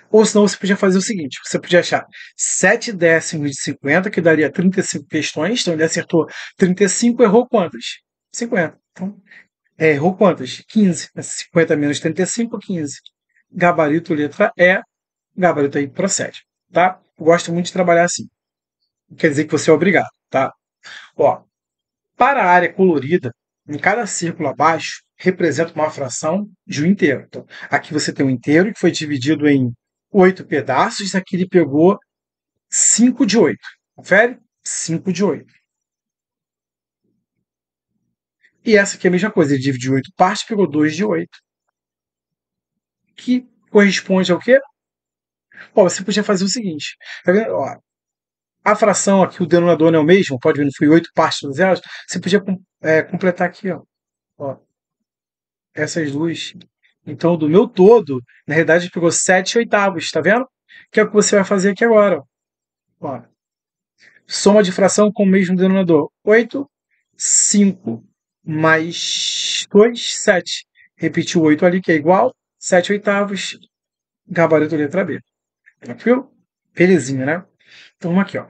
Ou senão você podia fazer o seguinte: você podia achar 7/10 de 50, que daria 35 questões. Então ele acertou 35, errou quantas? 50. Então, errou quantas? 15. 50 menos 35, 15. Gabarito letra E, gabarito aí procede. Tá? Eu gosto muito de trabalhar assim. Não quer dizer que você é obrigado. Tá? Ó, para a área colorida, em cada círculo abaixo, representa uma fração de um inteiro. Então, aqui você tem um inteiro que foi dividido em 8 pedaços. Aqui ele pegou 5/8. Confere? 5/8. E essa aqui é a mesma coisa. Ele dividiu 8 partes, pegou 2/8. Que corresponde ao quê? Ó, você podia fazer o seguinte. Tá vendo? Ó, a fração aqui, o denominador não é o mesmo. Pode ver, não foi 8 partes dos zeros. Você podia completar aqui, ó, essas duas. Então, do meu todo, na realidade, pegou 7/8. Tá vendo? Que é o que você vai fazer aqui agora. Ó. Soma de fração com o mesmo denominador. 8, 5 mais 2, 7. Repetiu 8 ali, que é igual. 7/8. Gabarito letra B. Tranquilo? Belezinha, né? Então, vamos aqui, ó.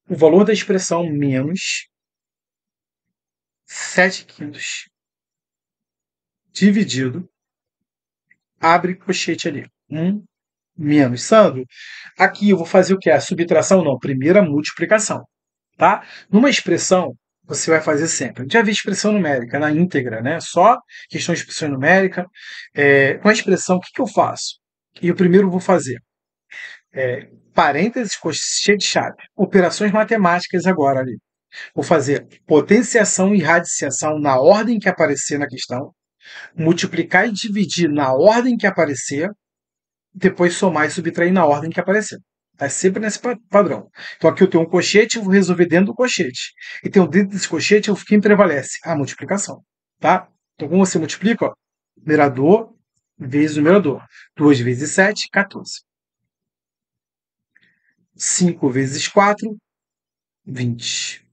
O valor da expressão menos 7/5 dividido, abre colchete ali. 1 menos. Sandro, aqui eu vou fazer o que? A subtração? Não, primeira multiplicação. Tá? Numa expressão, você vai fazer sempre. Já vi expressão numérica na íntegra, né? Só questão de expressão numérica. Com a expressão, o que eu faço? E eu primeiro vou fazer parênteses, colchete de chave. Operações matemáticas agora ali. Vou fazer potenciação e radiciação na ordem que aparecer na questão. Multiplicar e dividir na ordem que aparecer. Depois somar e subtrair na ordem que aparecer. É sempre nesse padrão. Então aqui eu tenho um colchete, eu vou resolver dentro do colchete. E tem dentro desse colchete, quem prevalece? A multiplicação. Tá? Então como você multiplica? Ó, numerador vezes numerador. 2 vezes 7, 14. 5 vezes 4, 20.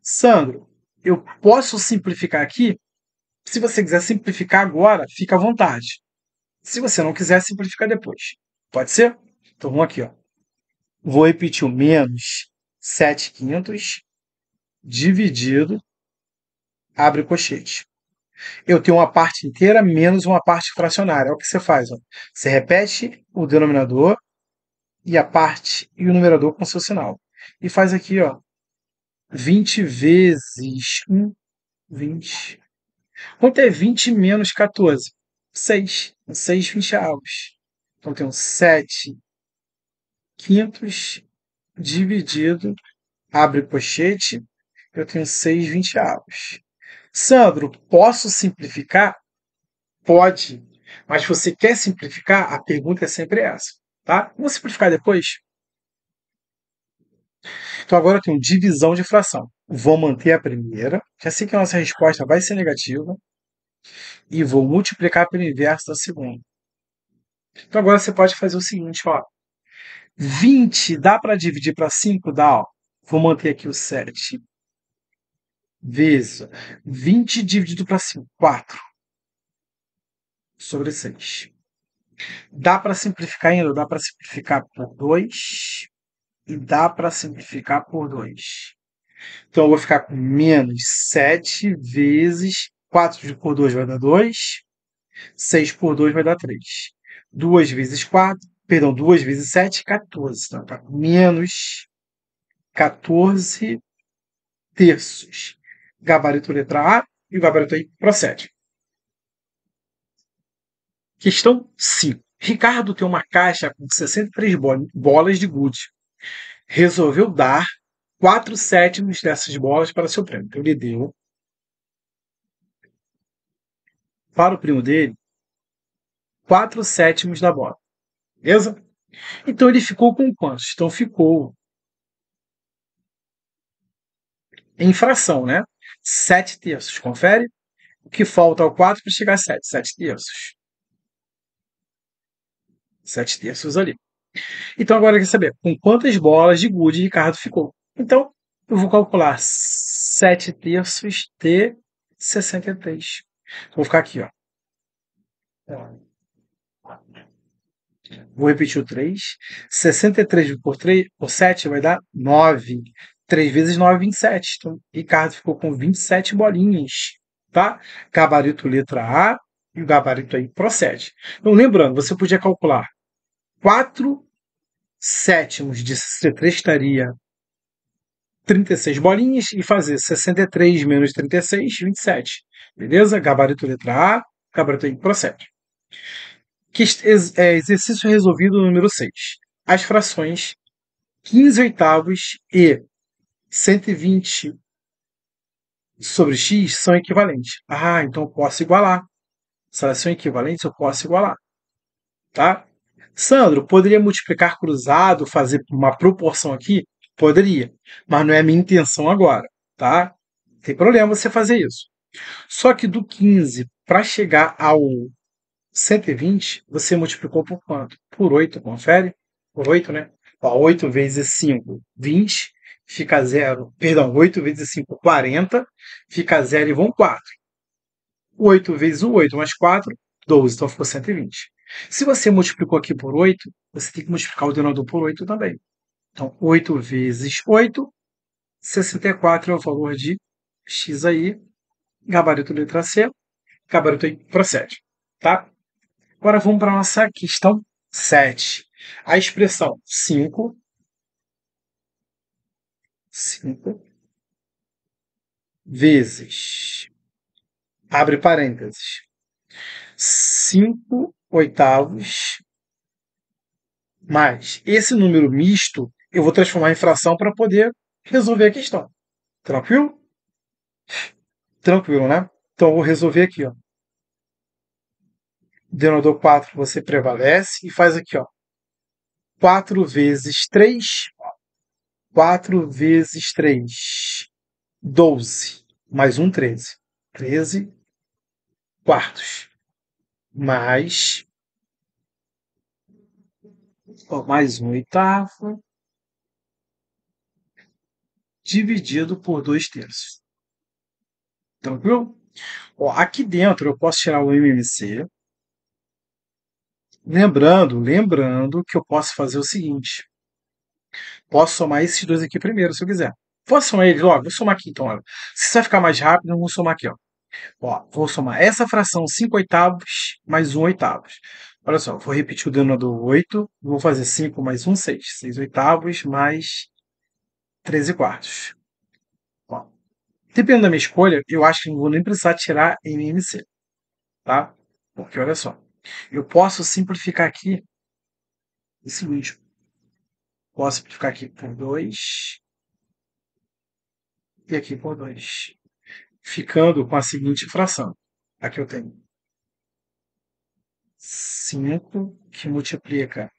Sandro, eu posso simplificar aqui? Se você quiser simplificar agora, fica à vontade. Se você não quiser, simplifica depois. Pode ser? Então vamos aqui, ó. Vou repetir o menos 7/5 dividido, abre o colchete. Eu tenho uma parte inteira menos uma parte fracionária. É o que você faz. Ó. Você repete o denominador e a parte e o numerador com seu sinal. E faz aqui, ó, 20 vezes 1, 20. Quanto é 20 menos 14? 6. 6 vinte-avos. Então, eu tenho 7 quintos dividido, abre pochete, eu tenho 6 vinte-avos. Sandro, posso simplificar? Pode. Mas se você quer simplificar, a pergunta é sempre essa, tá? Vamos simplificar depois? Então agora eu tenho divisão de fração. Vou manter a primeira, já sei que a nossa resposta vai ser negativa, e vou multiplicar pelo inverso da segunda. Então agora você pode fazer o seguinte, ó. 20 dá para dividir para 5? Dá, ó. Vou manter aqui o 7 vezes 20 dividido para 5, 4 sobre 6. Dá para simplificar ainda? Dá para simplificar por 2 e dá para simplificar por 2. Então eu vou ficar com menos 7 vezes 4 por 2 vai dar 2, 6 por 2 vai dar 3. 2 vezes 4, perdão, 2 vezes 7, 14. Então tá com menos 14 terços. Gabarito letra A e o gabarito aí procede. Questão 5. Ricardo tem uma caixa com 63 bolas de gude. Resolveu dar 4 sétimos dessas bolas para seu primo. Então ele deu para o primo dele 4 sétimos da bola. Beleza? Então ele ficou com quantos? Então ficou em fração, né? 7 terços. Confere? O que falta ao 4 para chegar a 7? 7 terços. 7 terços ali. Então agora quer saber com quantas bolas de gude Ricardo ficou. Então eu vou calcular 7 terços de 63. Vou ficar aqui, ó. Vou repetir o 3. 63 por 7 vai dar 9. 3 vezes 9, 27. Então, Ricardo ficou com 27 bolinhas. Tá? Gabarito letra A e o gabarito aí procede. Então, lembrando, você podia calcular 4 sétimos de 63 estaria 36 bolinhas e fazer 63 menos 36, 27. Beleza? Gabarito letra A, gabarito aí procede. Exercício resolvido número 6. As frações 15 oitavos e 120 sobre x são equivalentes. Ah, então eu posso igualar. Se elas são equivalentes, eu posso igualar. Tá? Sandro, poderia multiplicar cruzado, fazer uma proporção aqui? Poderia, mas não é a minha intenção agora. Tá? Não tem problema você fazer isso. Só que do 15 para chegar ao 120, você multiplicou por quanto? Por 8, confere? Por 8, né? Ó, 8 vezes 5, 20, fica 0. Perdão, 8 vezes 5, 40, fica 0 e vão 4. 8 vezes 1, 8 mais 4, 12, então ficou 120. Se você multiplicou aqui por 8, você tem que multiplicar o denominador por 8 também. Então, 8 vezes 8, 64 é o valor de x aí, gabarito letra C, gabarito aí procede, tá? Agora vamos para a nossa questão 7. A expressão 5 vezes, abre parênteses, 5 oitavos mais esse número misto, eu vou transformar em fração para poder resolver a questão. Tranquilo? Tranquilo, né? Então eu vou resolver aqui, ó. Denominador 4 você prevalece e faz aqui, ó. 4 vezes 3, 4 vezes 3, 12, mais um 13. 13 quartos. Mais, mais um oitavo, dividido por 2 terços. Tranquilo? Ó, aqui dentro eu posso tirar o MMC. Lembrando que eu posso fazer o seguinte. Posso somar esses dois aqui primeiro, se eu quiser. Posso somar eles logo? Vou somar aqui então. Olha. Se vai ficar mais rápido, eu vou somar aqui. Ó, vou somar essa fração 5 oitavos mais 1 oitavos. Olha só, vou repetir o denominador 8, vou fazer 5 mais 1, 6. 6 oitavos mais 13 quartos. Ó, dependendo da minha escolha, eu acho que não vou nem precisar tirar MMC, tá? Porque olha só, eu posso simplificar aqui o seguinte, posso simplificar aqui por 2 e aqui por 2, ficando com a seguinte fração. Aqui eu tenho 5 que multiplica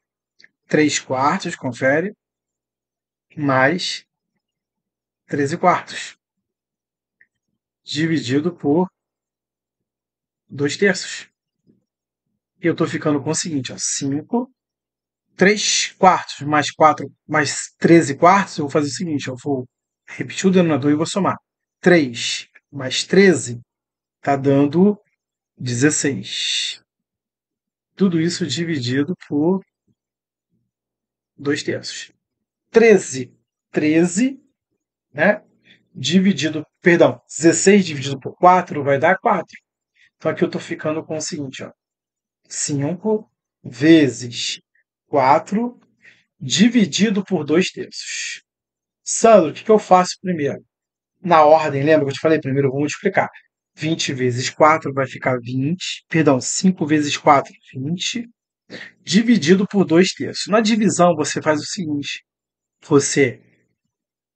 3 quartos, confere, mais 13 quartos, dividido por 2 terços. E eu estou ficando com o seguinte, ó, 5, 3 quartos mais 4 mais 13 quartos, eu vou fazer o seguinte, eu vou repetir o denominador e vou somar. 3 mais 13 está dando 16. Tudo isso dividido por 2 terços. 13, né? Perdão, 16 dividido por 4 vai dar 4. Então aqui eu estou ficando com o seguinte, ó, 5 vezes 4 dividido por 2 terços. Sandro, o que eu faço primeiro? Na ordem, lembra que eu te falei? Primeiro eu vou multiplicar. 20 vezes 4 vai ficar 20. Perdão, 5 vezes 4, 20. Dividido por 2 terços. Na divisão, você faz o seguinte. Você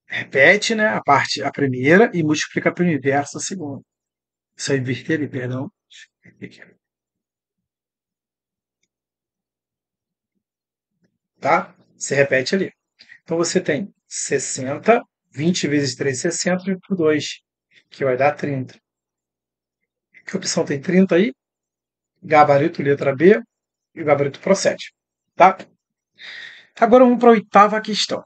repete, né, a primeira e multiplica pelo inverso a segunda. Isso é inverter ali, perdão. Tá? Você repete ali. Então você tem 60, 20 vezes 3, 60 por 2, que vai dar 30. Que opção tem 30 aí? Gabarito letra B e o gabarito procede. Tá? Agora vamos para a oitava questão.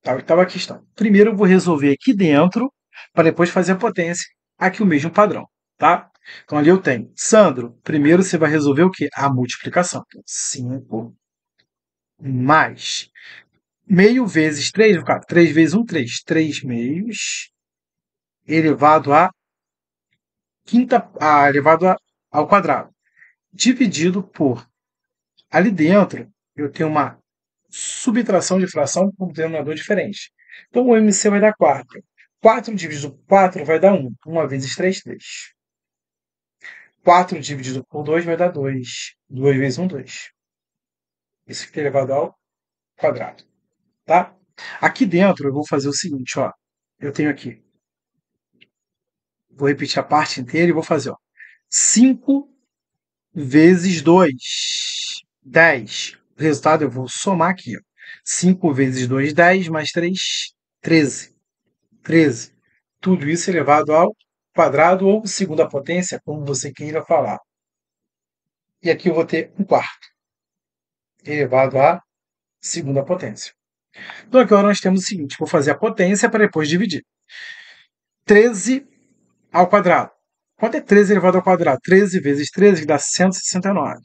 Tá? Oitava questão. Primeiro eu vou resolver aqui dentro, para depois fazer a potência. Aqui o mesmo padrão. Tá? Então ali eu tenho. Sandro, primeiro você vai resolver o quê? A multiplicação. 5 mais meio vezes 3, 3 vezes 1, 3. 3 meios elevado a ao quadrado, dividido por, ali dentro, eu tenho uma subtração de fração com um denominador diferente. Então o MC vai dar 4. 4 dividido por 4 vai dar 1. 1 vezes 3, 3. 4 dividido por 2 vai dar 2. 2 vezes 1, 2. Isso aqui é elevado ao quadrado. Tá? Aqui dentro eu vou fazer o seguinte, ó. Eu tenho aqui. Vou repetir a parte inteira e vou fazer, ó. 5 vezes 2, 10. O resultado eu vou somar aqui. Ó. 5 vezes 2, 10, mais 3, 13. 13. Tudo isso elevado ao quadrado ou segunda potência, como você queira falar. E aqui eu vou ter 1/4 elevado à segunda potência. Então agora nós temos o seguinte, vou fazer a potência para depois dividir. 13 ao quadrado. Quanto é 13 elevado ao quadrado? 13 vezes 13 que dá 169.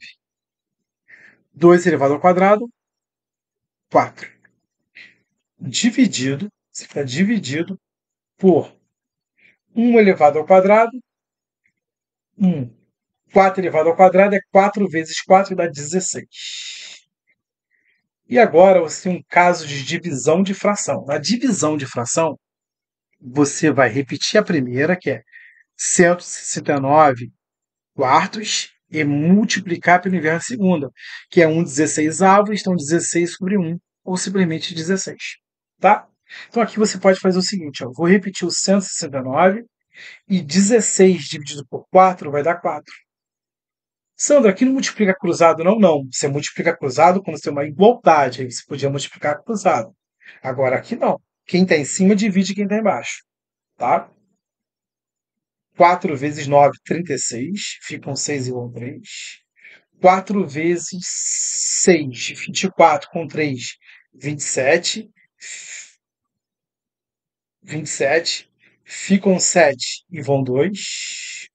2 elevado ao quadrado, 4. Dividido, isso está dividido por 1 elevado ao quadrado, 1. 4 elevado ao quadrado é 4 vezes 4 dá 16. E agora você tem um caso de divisão de fração. Na divisão de fração, você vai repetir a primeira, que é 169 quartos, e multiplicar pelo inverso a segunda, que é 1/16, então 16 sobre 1, ou simplesmente 16. Tá? Então aqui você pode fazer o seguinte, ó, vou repetir o 169 e 16 dividido por 4 vai dar 4. Sandra, aqui não multiplica cruzado, não, não. Você multiplica cruzado quando você tem uma igualdade, aí você podia multiplicar cruzado. Agora aqui não. Quem está em cima divide quem está embaixo. Tá? 4 vezes 9, 36. Ficam 6 igual a 3. 4 vezes 6, 24 com 3, 27. 27. Ficam 7 e vão 2.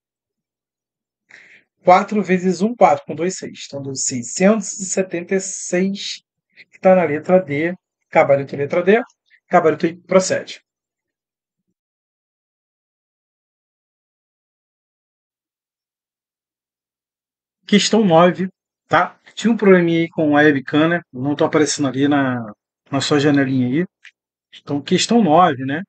4 vezes 1, 4, com 2, 6. Então, deu 676, que está na letra D. Gabarito letra D. Gabarito procede. Questão 9. tá? Tinha um probleminha aí com a webcam, né? Não tô aparecendo ali na sua janelinha aí. Então, questão 9, né?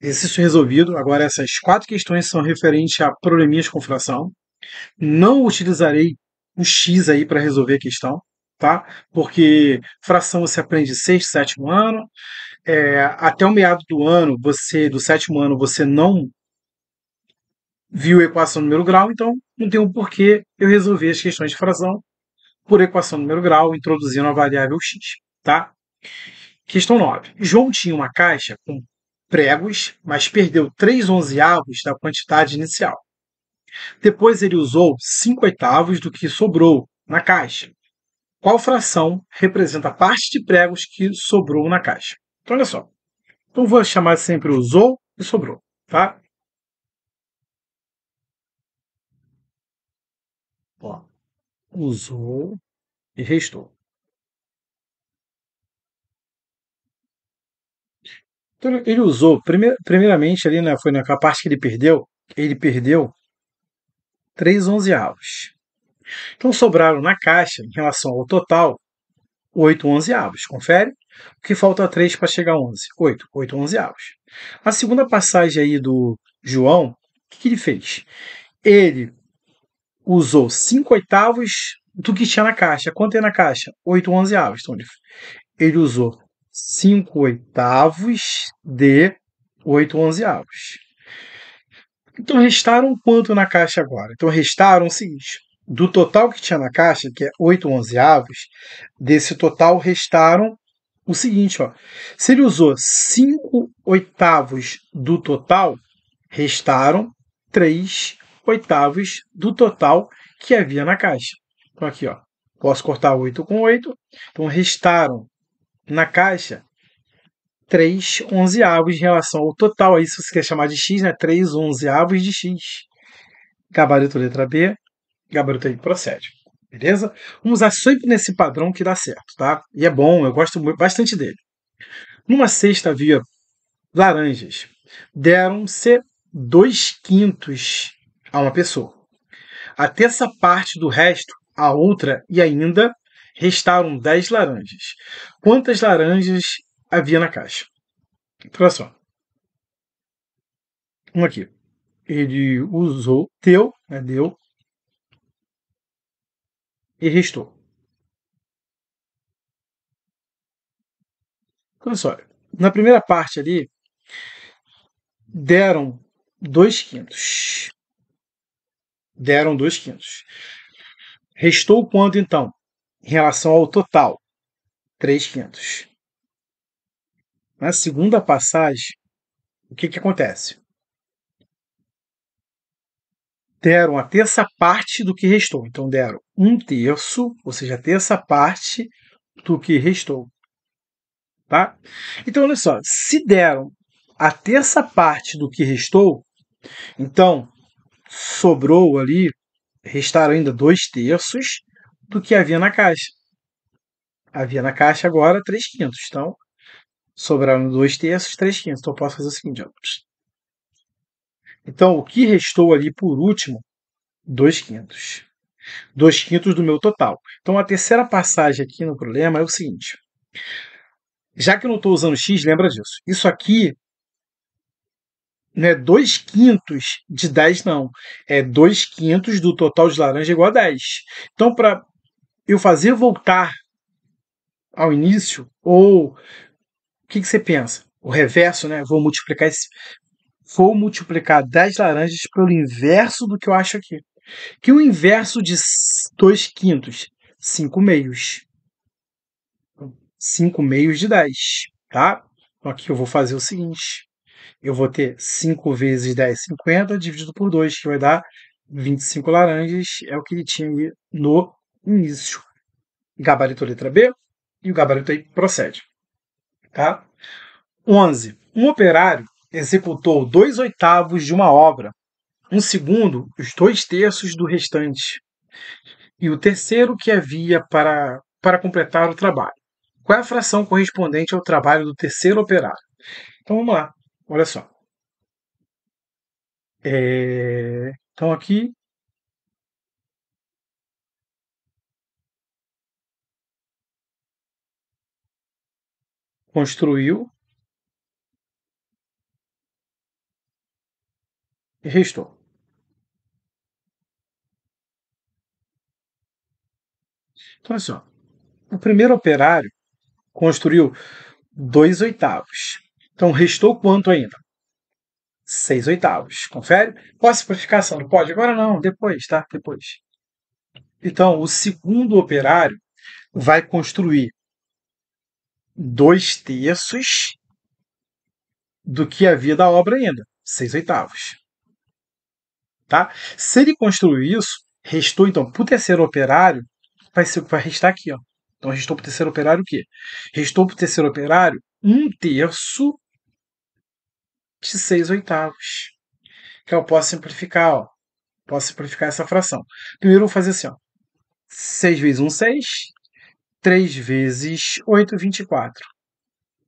Exercício resolvido. Agora, essas 4 questões são referentes a probleminhas com fração. Não utilizarei o X aí para resolver a questão, tá? Porque fração você aprende sexto, sétimo ano. Até o meado do ano, do sétimo ano, você não viu a equação número grau, então não tem um porquê eu resolver as questões de fração por equação número grau, introduzindo a variável x, tá? Questão 9. João tinha uma caixa com pregos, mas perdeu 3/11 da quantidade inicial. Depois ele usou 5/8 do que sobrou na caixa. Qual fração representa a parte de pregos que sobrou na caixa? Então, olha só. Então, vou chamar sempre usou e sobrou, tá? Ó, usou e restou. Então, ele usou, primeiramente, ali, né, foi naquela parte que ele perdeu 3/11. Então, sobraram na caixa, em relação ao total, 8/11. Confere? O que falta 3 para chegar a 11? 8/11. A segunda passagem aí do João, o que ele fez? Ele usou 5/8 do que tinha na caixa. Quanto tem na caixa? 8/11. Então, ele usou 5/8 de 8/11. Então, restaram quanto na caixa agora? Então, restaram o seguinte: do total que tinha na caixa, que é 8/11, desse total restaram o seguinte, ó. Se ele usou 5/8 do total, restaram 3/8 do total que havia na caixa. Então, aqui, ó. Posso cortar 8 com 8. Então, restaram na caixa 3/11 em relação ao total. Aí, se você quer chamar de x, né? 3/11 de x. Gabarito letra B, gabarito aí procede. Beleza? Vamos usar sempre nesse padrão que dá certo, tá? E é bom, eu gosto bastante dele. Numa cesta havia laranjas. Deram-se 2/5 a uma pessoa. A terça parte do resto, a outra e ainda restaram 10 laranjas. Quantas laranjas havia na caixa? Olha só. Um aqui. Ele usou, deu e restou. Olha só. Na primeira parte ali, deram 2/5. Deram 2/5. Restou quanto então? Em relação ao total, 3/5. Na segunda passagem, o que acontece? Deram a terça parte do que restou. Então, deram 1/3, ou seja, a terça parte do que restou. Tá? Então, olha só, se deram a terça parte do que restou, então sobrou ali, restaram ainda 2/3 do que havia na caixa. Havia na caixa agora 3/5. Então, sobraram 2/3, 3/5. Então, eu posso fazer o seguinte: ó. Então, o que restou ali por último? 2/5. 2/5 do meu total. Então, a terceira passagem aqui no problema é o seguinte. Já que eu não estou usando x, lembra disso. Isso aqui não é 2/5 de 10, não. É 2/5 do total de laranja igual a 10. Então, para eu fazer voltar ao início, ou o que você pensa? O reverso, né? Vou multiplicar 10 laranjas pelo inverso do que eu acho aqui. Que o inverso de 2/5? 5/2. 5/2 de 10, tá? Então aqui eu vou fazer o seguinte. Eu vou ter 5 vezes 10, 50, dividido por 2, que vai dar 25 laranjas. É o que ele tinha aí no início. Gabarito letra B. E o gabarito aí procede. Tá? 11. Um operário executou 2/8 de uma obra. Um segundo, os 2/3 do restante. E o terceiro que havia para completar o trabalho. Qual é a fração correspondente ao trabalho do terceiro operário? Então vamos lá. Olha só. Então aqui construiu e restou. Então, assim, ó, o primeiro operário construiu 2 oitavos. Então, restou quanto ainda? 6 oitavos. Confere? Posso simplificar, Sandro? Pode. Agora não, depois, tá? Depois. Então, o segundo operário vai construir 2 terços do que havia da obra ainda, 6 oitavos. Tá? Se ele construiu isso, restou, então, para o terceiro operário, vai ser o que vai restar aqui. Ó. Então, restou para o terceiro operário o quê? Restou para o terceiro operário 1/3 de 6 oitavos. Que eu posso simplificar, ó. Posso simplificar essa fração. Primeiro eu vou fazer assim, ó. 6 vezes 1, 6. 3 vezes 8, 24.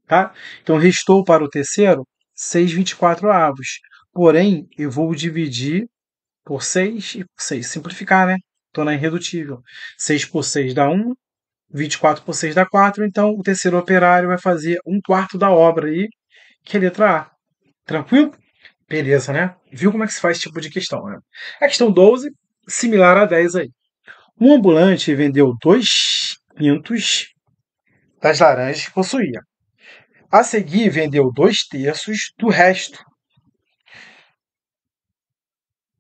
Tá? Então, restou para o terceiro 6/24 avos. Porém, eu vou dividir por 6 e por 6. Simplificar, né? Estou na irredutível. 6 por 6 dá 1. 24 por 6 dá 4. Então, o terceiro operário vai fazer 1/4 da obra aí, que é a letra A. Tranquilo? Beleza, né? Viu como é que se faz esse tipo de questão, né? A questão 12, similar a 10 aí. Um ambulante vendeu 2/5 das laranjas que possuía. A seguir, vendeu 2/3 do resto.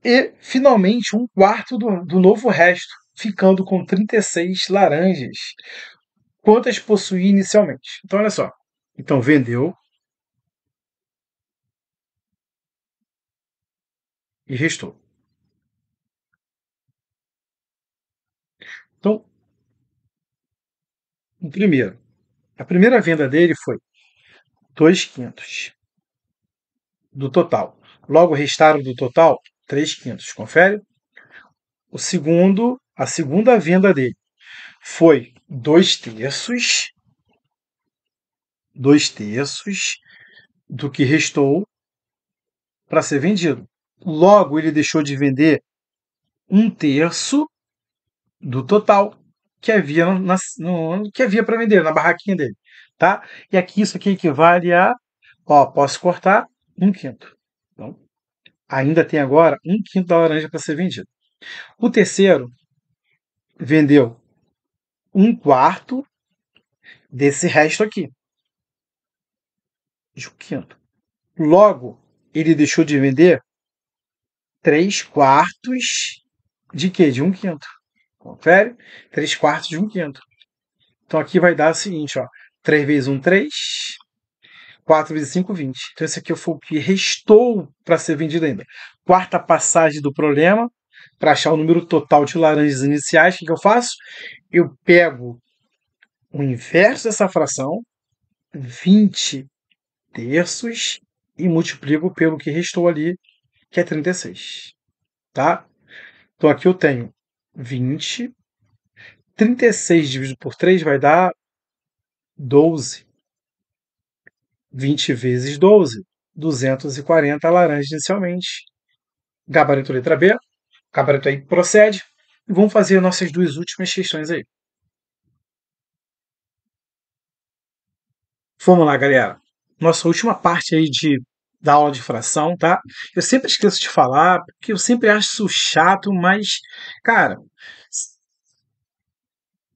E, finalmente, 1/4 do novo resto, ficando com 36 laranjas. Quantas possuía inicialmente? Então, olha só. Então, vendeu e restou. Então, a primeira venda dele foi 2/5 do total. Logo, restaram do total 3/5. Confere? A segunda venda dele foi 2/3 do que restou para ser vendido. Logo, ele deixou de vender 1/3 do total que havia que havia para vender na barraquinha dele, tá? E aqui isso aqui equivale a, ó, posso cortar 1/5. Então, ainda tem agora 1/5 da laranja para ser vendido. O terceiro vendeu 1/4 desse resto aqui, de 1/5. Logo, ele deixou de vender 3/4 de quê? De 1/5. Confere? 3/4 de 1/5. Então aqui vai dar o seguinte, ó. 3 vezes 1, 3. 4 vezes 5, 20. Então esse aqui foi o que restou para ser vendido ainda. Quarta passagem do problema. Para achar o número total de laranjas iniciais, o que eu faço? Eu pego o inverso dessa fração, 20/3, e multiplico pelo que restou ali, que é 36. Tá? Então aqui eu tenho 20. 36 dividido por 3 vai dar 12. 20 vezes 12, 240 laranjas inicialmente. Gabarito letra B. Gabarito aí procede. E vamos fazer nossas duas últimas questões aí. Vamos lá, galera. Nossa última parte aí da aula de fração, tá? Eu sempre esqueço de falar, porque eu sempre acho isso chato, mas, cara,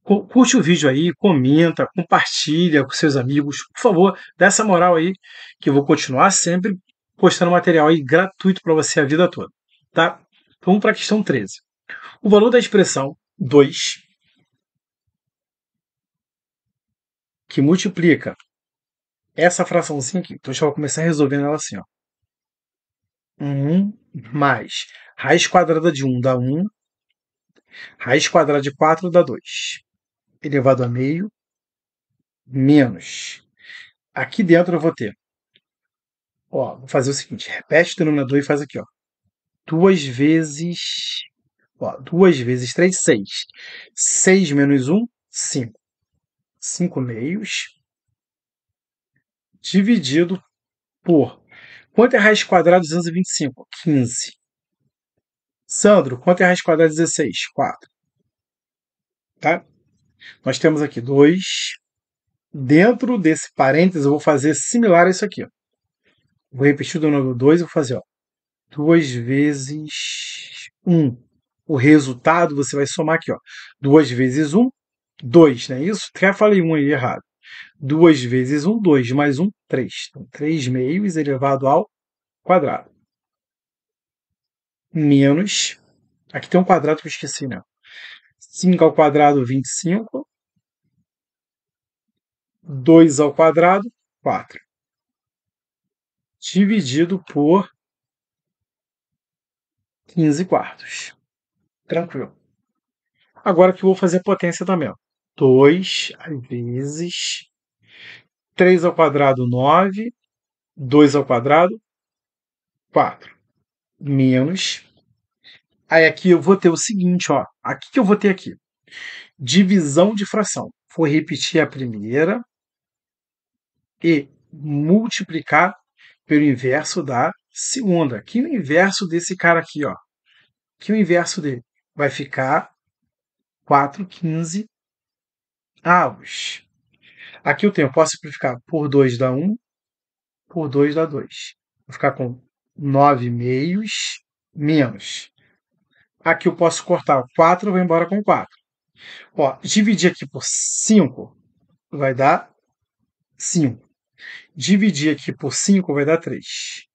curte o vídeo aí, comenta, compartilha com seus amigos. Por favor, dá essa moral aí, que eu vou continuar sempre postando material aí gratuito para você a vida toda, tá? Vamos para a questão 13. O valor da expressão 2, que multiplica essa fraçãozinha aqui. Então, deixa eu começar resolvendo ela assim, ó. 1 mais raiz quadrada de 1 dá 1, raiz quadrada de 4 dá 2, elevado a meio, menos. Aqui dentro eu vou ter, ó, vou fazer o seguinte, repete o denominador e faz aqui, ó. 2 vezes, ó, 2 vezes 3, 6. 6 menos 1, 5. 5 meios, dividido por... Quanto é raiz quadrada de 225? 15. Sandro, quanto é raiz quadrada de 16? 4. Tá? Nós temos aqui 2 Dentro desse parênteses, eu vou fazer similar a isso aqui. Ó. Vou repetir o denominador 2 e vou fazer 2 vezes 1. O resultado você vai somar aqui. 2 vezes 1, 2, não é isso? Até falei 1 aí errado. 2 vezes 1, 2, mais 1, 3. Então, 3 meios elevado ao quadrado. Menos, aqui tem um quadrado que eu esqueci, né? 5 ao quadrado, 25. 2 ao quadrado, 4. Dividido por 15 quartos. Tranquilo. Agora que eu vou fazer a potência também. 2 vezes 3 ao quadrado, 9. 2 ao quadrado, 4. Menos. Aí aqui eu vou ter o seguinte, ó. Aqui que eu vou ter aqui. Divisão de fração. Vou repetir a primeira e multiplicar pelo inverso da segunda. Aqui o inverso desse cara aqui, ó. Aqui o inverso dele vai ficar 4/15 avos. Aqui eu posso simplificar por 2 dá 1, por 2 dá 2. Vou ficar com 9 meios menos. Aqui eu posso cortar 4, vai embora com 4. Ó, dividir aqui por 5 vai dar 5. Dividir aqui por 5 vai dar 3.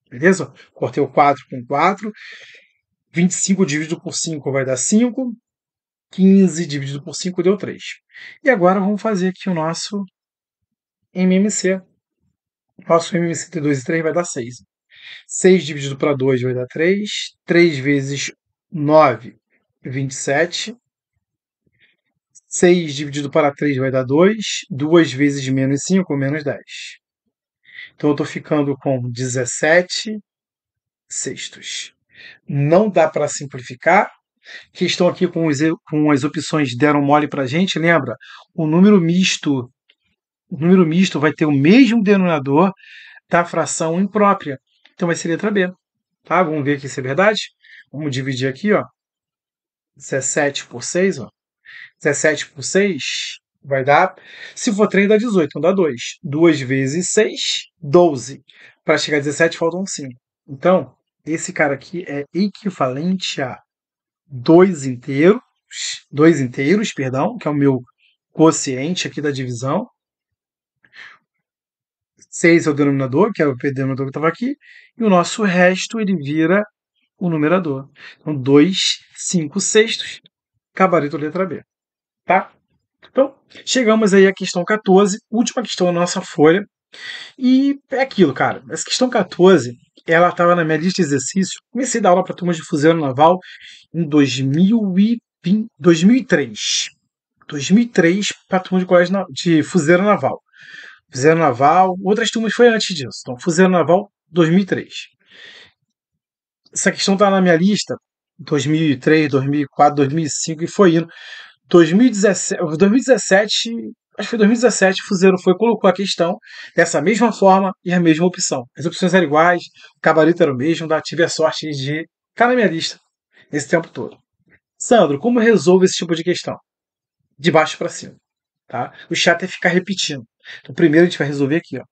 Beleza? Cortei o 4 com 4. 25 dividido por 5 vai dar 5. 15 dividido por 5 deu 3. E agora vamos fazer aqui o nosso MMC. Nosso MMC de 2 e 3 vai dar 6. 6 dividido para 2 vai dar 3. 3 vezes 9, 27. 6 dividido para 3 vai dar 2. 2 vezes menos 5, menos 10. Então eu estou ficando com 17 sextos. Não dá para simplificar. Questão aqui com as opções deram mole para a gente. Lembra? O número misto vai ter o mesmo denominador da fração imprópria. Então vai ser letra B. Tá? Vamos ver aqui se é verdade. Vamos dividir aqui, ó. 17 por 6, ó. 17 por 6 vai dar. Se for 3, dá 18, então dá 2. 2 vezes 6, 12. Para chegar a 17, faltam 5. Então, esse cara aqui é equivalente a 2 inteiros, perdão, que é o meu quociente aqui da divisão. 6 é o denominador, que é o denominador que estava aqui, e o nosso resto ele vira o numerador. Então, 2, 5 sextos, gabarito letra B. Tá? Então, chegamos aí à questão 14, última questão da nossa folha. E é aquilo, cara. Essa questão 14, ela estava na minha lista de exercícios. Comecei a dar aula para a turma de fuzileiro naval em 2003. 2003 para a turma de colégio de fuzileiro naval. Fuzileiro naval, outras turmas foi antes disso. Então, fuzileiro naval, 2003. Essa questão está na minha lista 2003, 2004, 2005 e foi indo. 2017, acho que foi 2017, o Fuzeiro foi colocou a questão dessa mesma forma e a mesma opção. As opções eram iguais, o gabarito era o mesmo, tive a sorte de estar na minha lista esse tempo todo. Sandro, como resolve esse tipo de questão? De baixo para cima. Tá? O chato é ficar repetindo. Então, primeiro a gente vai resolver aqui. Ó.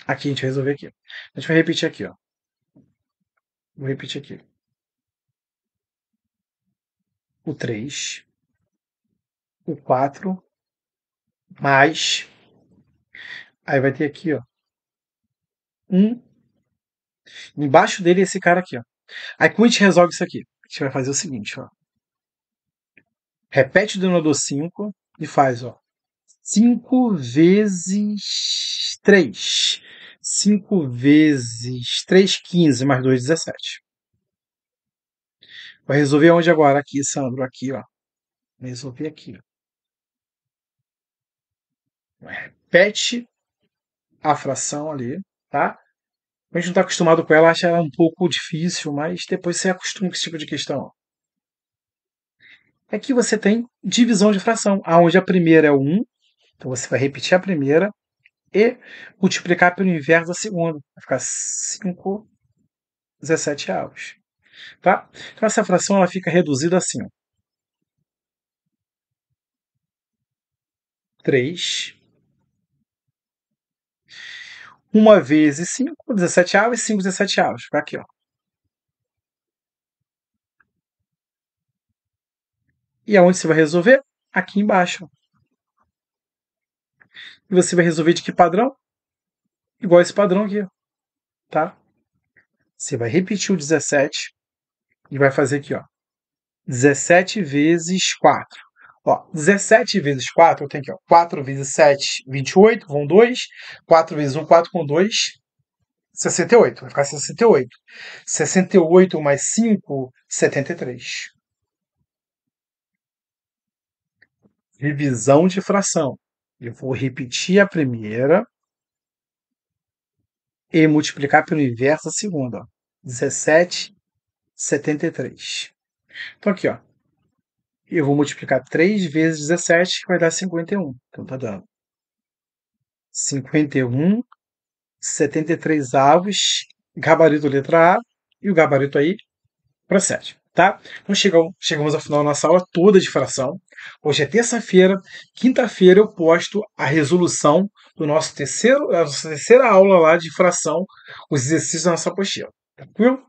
Aqui a gente vai resolver aqui. A gente vai repetir aqui. Ó. Vou repetir aqui. O 3, o 4, mais. Aí vai ter aqui, ó. 1. Embaixo dele é esse cara aqui, ó. Aí como a gente resolve isso aqui? A gente vai fazer o seguinte, ó. Repete o denominador 5 e faz, ó. 5 vezes 3. 5 vezes 3, 15, mais 2, 17. Vai resolver onde agora? Aqui, Sandro, aqui, ó. Vai resolver aqui, ó. Repete a fração ali, tá? A gente não está acostumado com ela, acha ela um pouco difícil, mas depois você acostuma com esse tipo de questão. Ó. Aqui você tem divisão de fração, aonde a primeira é o 1, então você vai repetir a primeira e multiplicar pelo inverso da segunda. Vai ficar 5 17 avos. Tá? Então essa fração ela fica reduzida assim. Ó. 3. 1 vezes 5, 17 avos, 5 17 avos. Fica aqui, ó. E aonde você vai resolver? Aqui embaixo. E você vai resolver de que padrão? Igual esse padrão aqui, tá? Você vai repetir o 17 e vai fazer aqui, ó. 17 vezes 4. Ó, 17 vezes 4, eu tenho aqui, ó. 4 vezes 7, 28, vão 2. 4 vezes 1, 4 com 2, 68. Vai ficar 68. 68 mais 5, 73. Divisão de fração. Eu vou repetir a primeira e multiplicar pelo inverso a segunda. Ó. 17, 73. Então aqui, ó. Eu vou multiplicar 3 vezes 17, que vai dar 51. Então tá dando 51, 73 avos, gabarito letra A, e o gabarito aí procede, tá? Então chegamos ao final da nossa aula toda de fração. Hoje é terça-feira, quinta-feira eu posto a resolução do nossa terceira aula lá de fração, os exercícios da nossa apostila. Tranquilo?